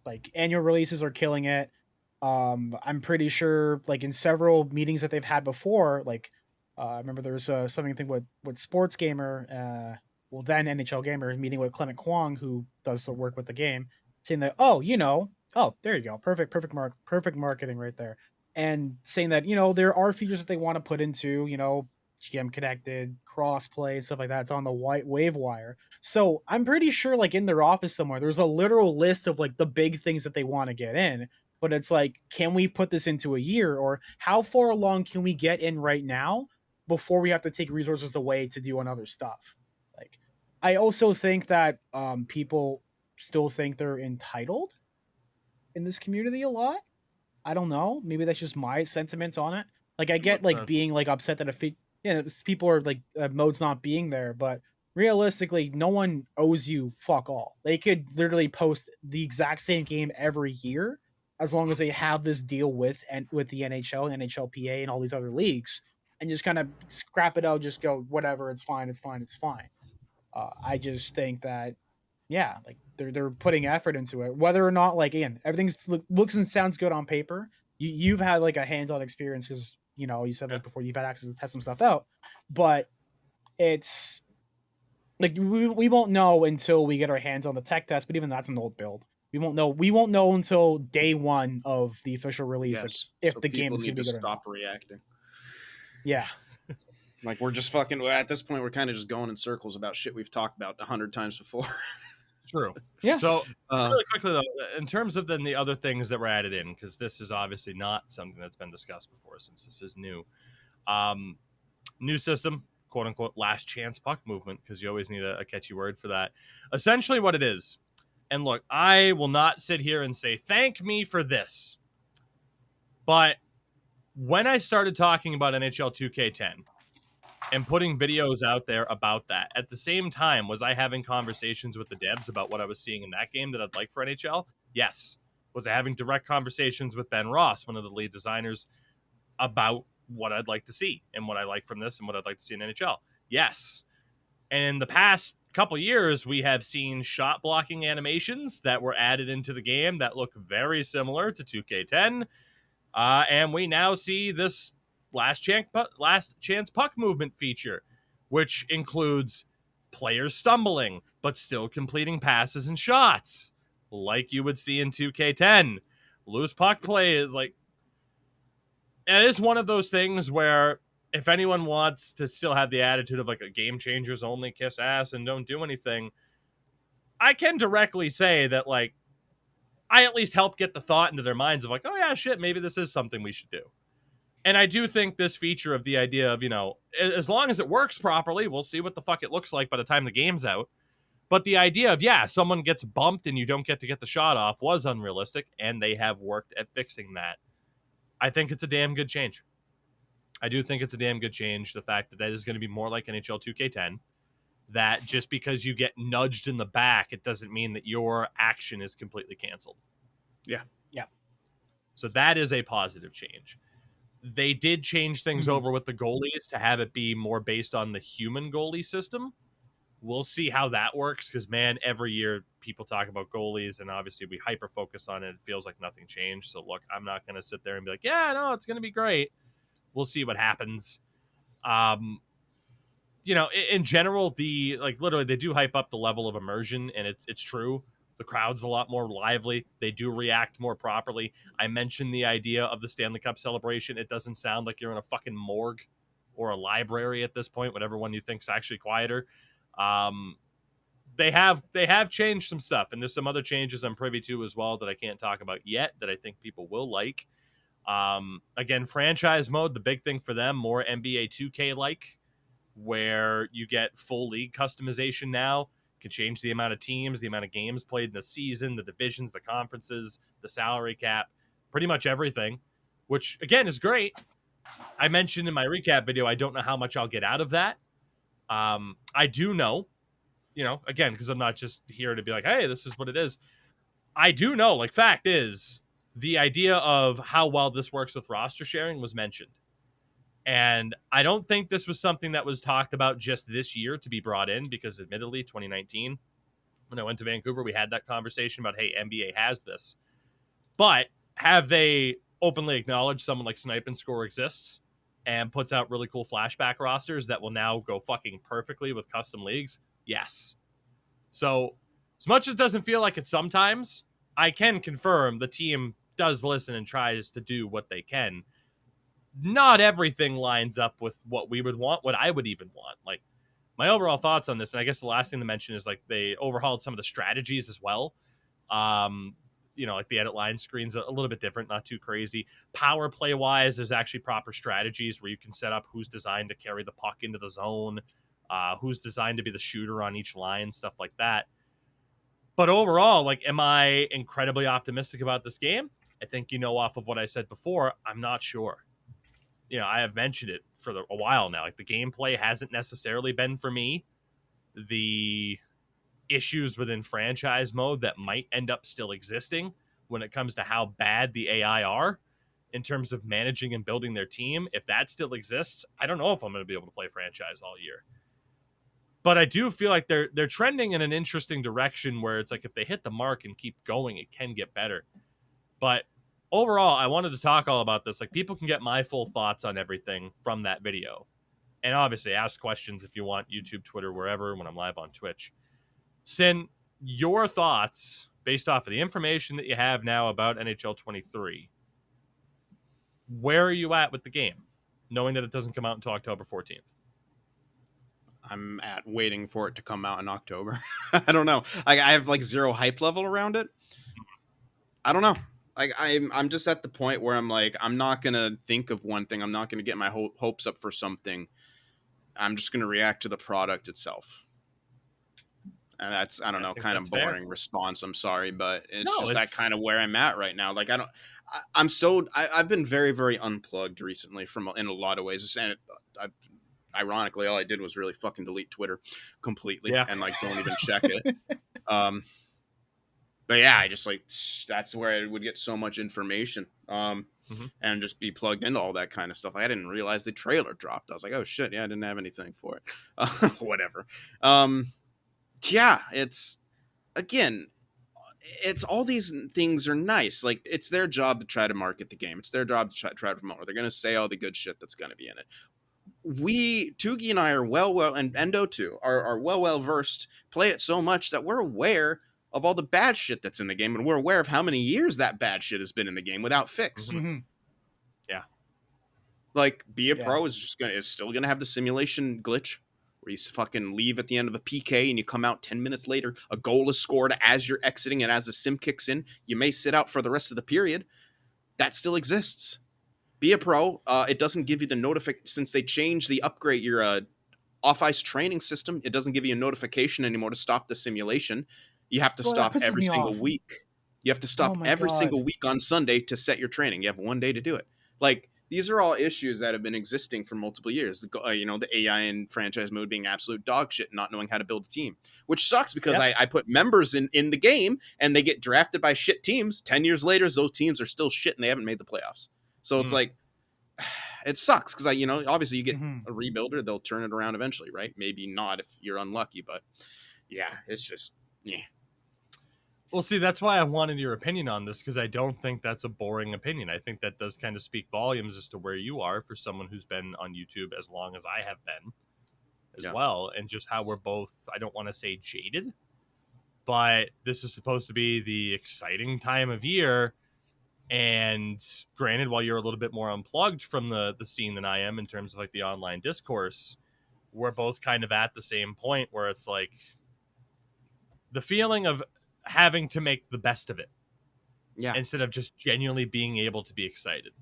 C: like, annual releases are killing it. I'm pretty sure, like, in several meetings that they've had before, like, I remember there was something I think with Sports Gamer, then NHL Gamer, meeting with Clement Kwong, who does the work with the game, saying that, oh, there you go, perfect marketing right there, and saying that there are features that they want to put into GM connected, crossplay, stuff like that. It's on the wave wire. So I'm pretty sure, like, in their office somewhere, there's a literal list of like the big things that they want to get in. But it's like, can we put this into a year, or how far along can we get in right now before we have to take resources away to do another stuff? Like, I also think that people still think they're entitled in this community a lot. I don't know. Maybe that's just my sentiments on it. Like, I get like being like upset that people are like modes not being there, but realistically, no one owes you fuck all. They could literally post the exact same game every year as long as they have this deal with the NHL, NHLPA, and all these other leagues, and just kind of scrap it out. Just go, whatever, it's fine. I just think that, yeah, like they're putting effort into it, whether or not, like, again, everything looks and sounds good on paper. You've had like a hands-on experience because you said like before you've had access to test some stuff out, but it's like we won't know until we get our hands on the tech test. But even that's an old build. We won't know until day one of the official release, like, if so the game is going to be good or not.
B: Stop reacting.
C: Yeah.
B: Like, we're just fucking, at this point, we're kind of just going in circles about shit we've talked about 100 times before.
A: True.
C: Yeah.
A: So really quickly though, in terms of then the other things that were added in, because this is obviously not something that's been discussed before since this is new. New system, quote unquote, last chance puck movement, because you always need a catchy word for that. Essentially what it is, and look, I will not sit here and say thank me for this, but when I started talking about NHL 2K10 and putting videos out there about that, at the same time, was I having conversations with the devs about what I was seeing in that game that I'd like for NHL? Yes. Was I having direct conversations with Ben Ross, one of the lead designers, about what I'd like to see and what I like from this and what I'd like to see in NHL? Yes. And in the past couple years, we have seen shot blocking animations that were added into the game that look very similar to 2K10. And we now see this last chance puck movement feature, which includes players stumbling but still completing passes and shots like you would see in 2K10. Loose puck play is like, it is one of those things where if anyone wants to still have the attitude of like a game changers only, kiss ass and don't do anything, I can directly say that, like, I at least help get the thought into their minds of like, oh yeah, shit, maybe this is something we should do. And I do think this feature of the idea of, as long as it works properly, we'll see what the fuck it looks like by the time the game's out. But the idea of, someone gets bumped and you don't get to get the shot off was unrealistic, and they have worked at fixing that. I think it's a damn good change. I do think it's a damn good change. The fact that is going to be more like NHL 2K10, that just because you get nudged in the back, it doesn't mean that your action is completely canceled.
B: Yeah.
A: So that is a positive change. They did change things over with the goalies to have it be more based on the human goalie system. We'll see how that works because, man, every year people talk about goalies and obviously we hyper-focus on it. It feels like nothing changed. So, look, I'm not going to sit there and be like, yeah, no, it's going to be great. We'll see what happens. In general, literally they do hype up the level of immersion, and it's true. The crowd's a lot more lively. They do react more properly. I mentioned the idea of the Stanley Cup celebration. It doesn't sound like you're in a fucking morgue or a library at this point, whatever one you think's actually quieter. They have changed some stuff, and there's some other changes I'm privy to as well that I can't talk about yet that I think people will like. Again, franchise mode, the big thing for them, more NBA 2K like, where you get full league customization now. Can change the amount of teams, the amount of games played in the season, the divisions, the conferences, the salary cap, pretty much everything, which again is great. I mentioned in my recap video, I don't know how much I'll get out of that. I do know, again, because I'm not just here to be like, hey, this is what it is. I do know, like, fact is, the idea of how well this works with roster sharing was mentioned. And I don't think this was something that was talked about just this year to be brought in, because admittedly, 2019, when I went to Vancouver, we had that conversation about, hey, NBA has this. But have they openly acknowledged someone like Snipe and Score exists and puts out really cool flashback rosters that will now go fucking perfectly with custom leagues? Yes. So as much as it doesn't feel like it sometimes, I can confirm the team does listen and tries to do what they can. Not everything lines up with what we would want, what I would even want. Like, my overall thoughts on this, and I guess the last thing to mention is, like, they overhauled some of the strategies as well. Like the edit line screen's a little bit different, not too crazy. Power play wise, there's actually proper strategies where you can set up who's designed to carry the puck into the zone, who's designed to be the shooter on each line, stuff like that. But overall, like, am I incredibly optimistic about this game? I think, off of what I said before, I'm not sure. I have mentioned it for a while now. Like, the gameplay hasn't necessarily been for me. The issues within franchise mode that might end up still existing when it comes to how bad the AI are in terms of managing and building their team, if that still exists, I don't know if I'm going to be able to play franchise all year. But I do feel like they're trending in an interesting direction where it's like if they hit the mark and keep going, it can get better. But overall, I wanted to talk all about this. Like, people can get my full thoughts on everything from that video. And obviously, ask questions if you want, YouTube, Twitter, wherever, when I'm live on Twitch. Sin, your thoughts based off of the information that you have now about NHL 23. Where are you at with the game, knowing that it doesn't come out until October 14th?
B: I'm waiting for it to come out in October. I don't know. I have like zero hype level around it. I don't know. Like, I'm just at the point where I'm like, I'm not gonna think of one thing. I'm not gonna get my hopes up for something. I'm just gonna react to the product itself. And that's, I don't know, kind of boring fair response. I'm sorry, but it's that kind of where I'm at right now. Like, I've been very, very unplugged recently in a lot of ways. And ironically, all I did was really fucking delete Twitter completely and like don't even check it. But yeah, I just like, that's where I would get so much information and just be plugged into all that kind of stuff. Like, I didn't realize the trailer dropped. I was like, oh shit, yeah, I didn't have anything for it. Whatever. Yeah, it's all these things are nice. Like, it's their job to try to market the game. It's their job to try to promote it. They're going to say all the good shit that's going to be in it. Tougie and I are and Endo too, are well versed, play it so much that we're aware of all the bad shit that's in the game, and we're aware of how many years that bad shit has been in the game without fix.
C: Mm-hmm.
A: Yeah.
B: Like, Be a Pro is still gonna have the simulation glitch where you fucking leave at the end of a PK and you come out 10 minutes later, a goal is scored as you're exiting, and as the sim kicks in, you may sit out for the rest of the period. That still exists. Be a pro. It doesn't give you the notification since they changed the upgrade your off-ice training system. It doesn't give you a notification anymore to stop the simulation. You have to stop every single week. You have to stop every single week on Sunday to set your training. You have 1 day to do it. Like, these are all issues that have been existing for multiple years. The AI and franchise mode being absolute dog shit, not knowing how to build a team, which sucks because I put members in the game and they get drafted by shit teams. 10 years later, those teams are still shit and they haven't made the playoffs. So it's like, it sucks because obviously you get a rebuilder, they'll turn it around eventually, right? Maybe not if you're unlucky, but yeah, it's just, yeah.
A: Well, see, that's why I wanted your opinion on this, because I don't think that's a boring opinion. I think that does kind of speak volumes as to where you are for someone who's been on YouTube as long as I have been as well, and just how we're both, I don't want to say jaded, but this is supposed to be the exciting time of year. And granted, while you're a little bit more unplugged from the scene than I am in terms of like the online discourse, we're both kind of at the same point where it's like the feeling of having to make the best of it, instead of just genuinely being able to be excited.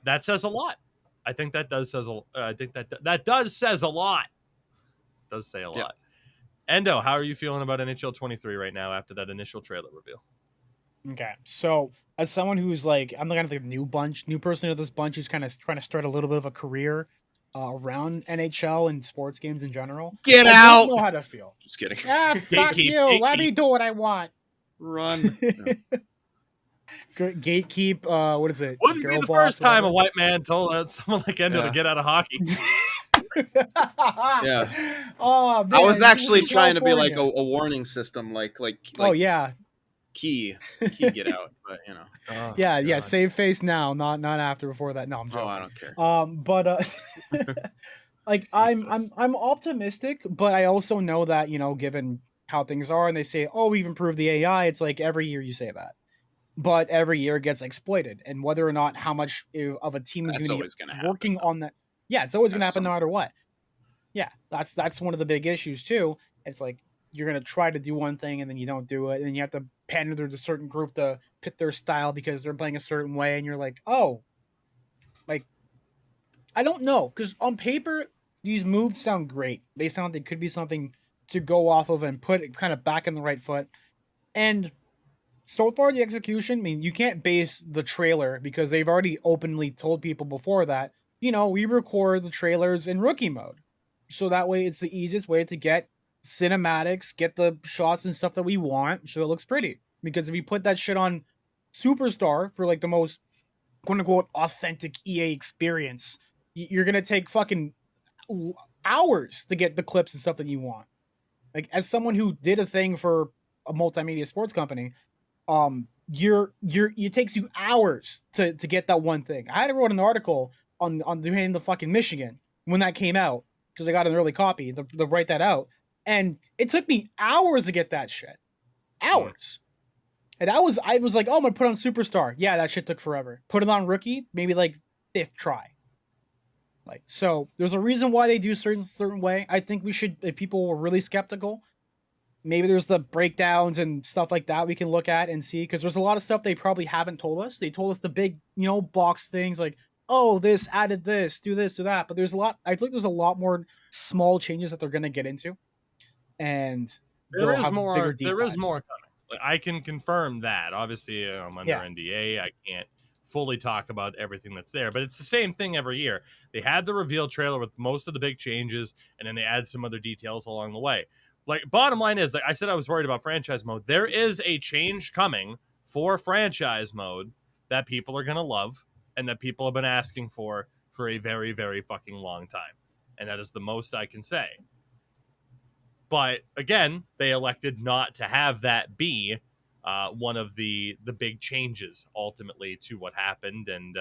A: That says a lot. I think that does says that does says a lot. Does say a lot. Endo, how are you feeling about NHL 23 right now after that initial trailer reveal?
C: Okay, so as someone who's like, I'm kind of the new person of this bunch who's kind of trying to start a little bit of a career around NHL and sports games in general.
B: Get out!
C: I don't know how to feel.
B: Just kidding.
C: Fuck you. Let me do what I want.
B: Run.
C: Gatekeep. What is it?
A: Wouldn't be the first time a white man told someone like Endo to get out of hockey.
C: Oh, man,
B: I was actually trying to be like a warning system, like
C: oh yeah.
B: Key get out, but
C: yeah, save face now, not after. Before that, no, I'm joking.
B: I don't care.
C: But like I'm optimistic, but I also know that given how things are, and they say, oh, we've improved the AI. It's like every year you say that, but every year it gets exploited, and whether or not how much of a team is going to be working on that, it's always going to happen no matter what. Yeah, that's one of the big issues too. It's like you're going to try to do one thing and then you don't do it, and then you have to pander to a certain group to fit their style because they're playing a certain way, and you're like, oh, like, I don't know, because on paper these moves sound great. They sound they could be something to go off of and put it kind of back in the right foot. And so far the execution, I mean, you can't base the trailer because they've already openly told people before that, we record the trailers in rookie mode, so that way it's the easiest way to get cinematics, get the shots and stuff that we want, so it looks pretty. Because if you put that shit on Superstar for like the most quote unquote authentic EA experience, you're gonna take fucking hours to get the clips and stuff that you want. Like, as someone who did a thing for a multimedia sports company, it takes you hours to get that one thing. I wrote an article on doing the fucking Michigan when that came out, because I got an early copy to write that out. And it took me hours to get that shit. Hours. And I was like, oh, I'm going to put on Superstar. Yeah, that shit took forever. Put it on Rookie, maybe like 5th try. Like, so there's a reason why they do certain way. I think we should, if people were really skeptical, maybe there's the breakdowns and stuff like that we can look at and see. Because there's a lot of stuff they probably haven't told us. They told us the big, box things like, oh, this added this, do that. But there's a lot, I think there's a lot more small changes that they're going to get into. And
A: there is more coming. Like, I can confirm that. Obviously, I'm under NDA. I can't fully talk about everything that's there, but it's the same thing every year. They had the reveal trailer with most of the big changes, and then they add some other details along the way. Like, bottom line is, like I said, I was worried about franchise mode. There is a change coming for franchise mode that people are going to love and that people have been asking for a very, very fucking long time. And that is the most I can say. But again, they elected not to have that be one of the big changes ultimately to what happened. And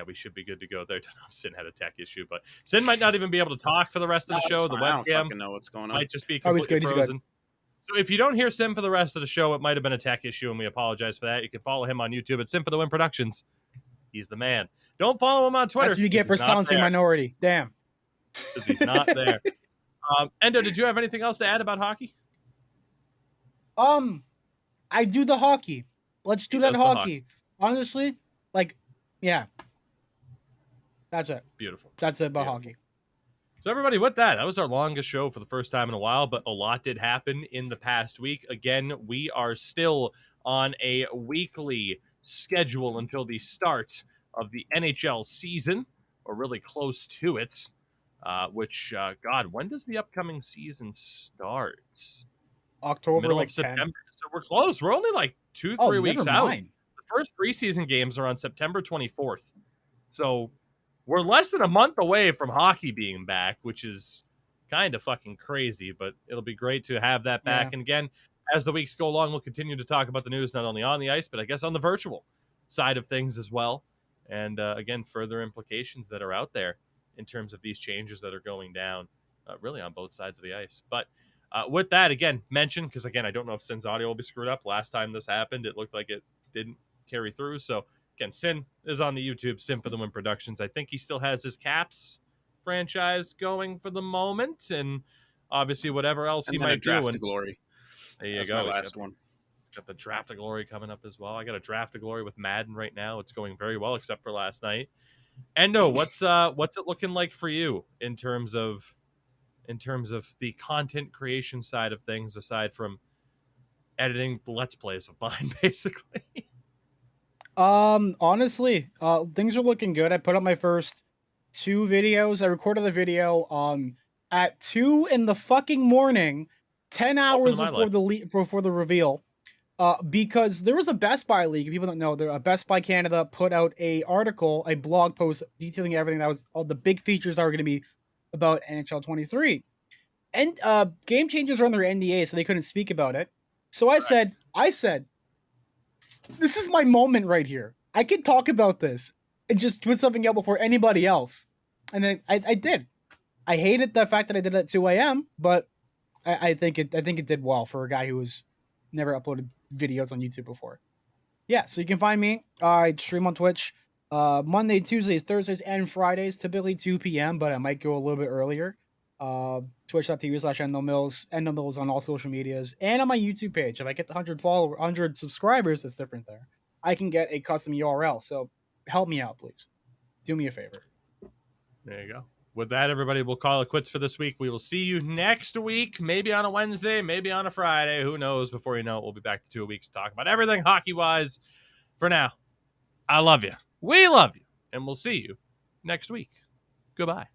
A: we should be good to go there. I don't know if Sin had a tech issue, but Sin might not even be able to talk for the rest of the show. The webcam,
B: I don't fucking know what's going on.
A: Might just be completely frozen. So if you don't hear Sim for the rest of the show, it might have been a tech issue, and we apologize for that. You can follow him on YouTube at Sim for the Win Productions. He's the man. Don't follow him on Twitter.
C: That's what you get for silencing minority. Damn.
A: Because he's not there. Endo, did you have anything else to add about hockey?
C: I do the hockey. Let's do that hockey. Honestly, like, yeah. That's it.
A: Beautiful.
C: That's it about hockey.
A: So everybody, with that was our longest show for the first time in a while, but a lot did happen in the past week. Again, we are still on a weekly schedule until the start of the NHL season, or really close to it, God, when does the upcoming season start?
C: October,
A: middle
C: like
A: of September.
C: 10.
A: So we're close. We're only like 2-3 weeks out.
C: Mind.
A: The first preseason games are on September 24th. So we're less than a month away from hockey being back, which is kind of fucking crazy, but it'll be great to have that back. Yeah. And again, as the weeks go along, we'll continue to talk about the news, not only on the ice, but I guess on the virtual side of things as well. And again, further implications that are out there in terms of these changes that are going down really on both sides of the ice. But with that, again, mention, because again, I don't know if Sin's audio will be screwed up. Last time this happened, it looked like it didn't carry through. So again, Sin is on the YouTube, Sin for the Win Productions. I think he still has his Caps franchise going for the moment, and obviously whatever else he might do. And
B: Glory.
A: There you
B: That's
A: go.
B: My last one.
A: Got the Draft of Glory coming up as well. I got a Draft of Glory with Madden right now. It's going very well, except for last night. And no, what's it looking like for you in terms of the content creation side of things, aside from editing Let's Plays of mine, basically?
C: Honestly, things are looking good. I put up my first 2 videos. I recorded the video at 2 in the fucking morning, 10 hours before the reveal. Because there was a Best Buy leak. If people don't know, Best Buy Canada put out a blog post detailing everything that was all the big features that were going to be about NHL 23. And Game Changers are under NDA, so they couldn't speak about it. So I said, this is my moment right here. I can talk about this and just put something out before anybody else. And then I did. I hated the fact that I did it at 2 a.m., but I think it did well for a guy who was never uploaded videos on YouTube before. Yeah, so you can find me. I stream on Twitch Monday, Tuesdays, Thursdays, and Fridays, typically 2 p.m., but I might go a little bit earlier. Twitch.tv/EndoMills, EndoMills on all social medias, and on my YouTube page. If I get the 100 subscribers, it's different there. I can get a custom URL, so help me out, please. Do me a favor.
A: There you go. With that, everybody, we'll call it quits for this week. We will see you next week, maybe on a Wednesday, maybe on a Friday. Who knows? Before you know it, we'll be back to 2 weeks to talk about everything hockey-wise. For now, I love you. We love you. And we'll see you next week. Goodbye.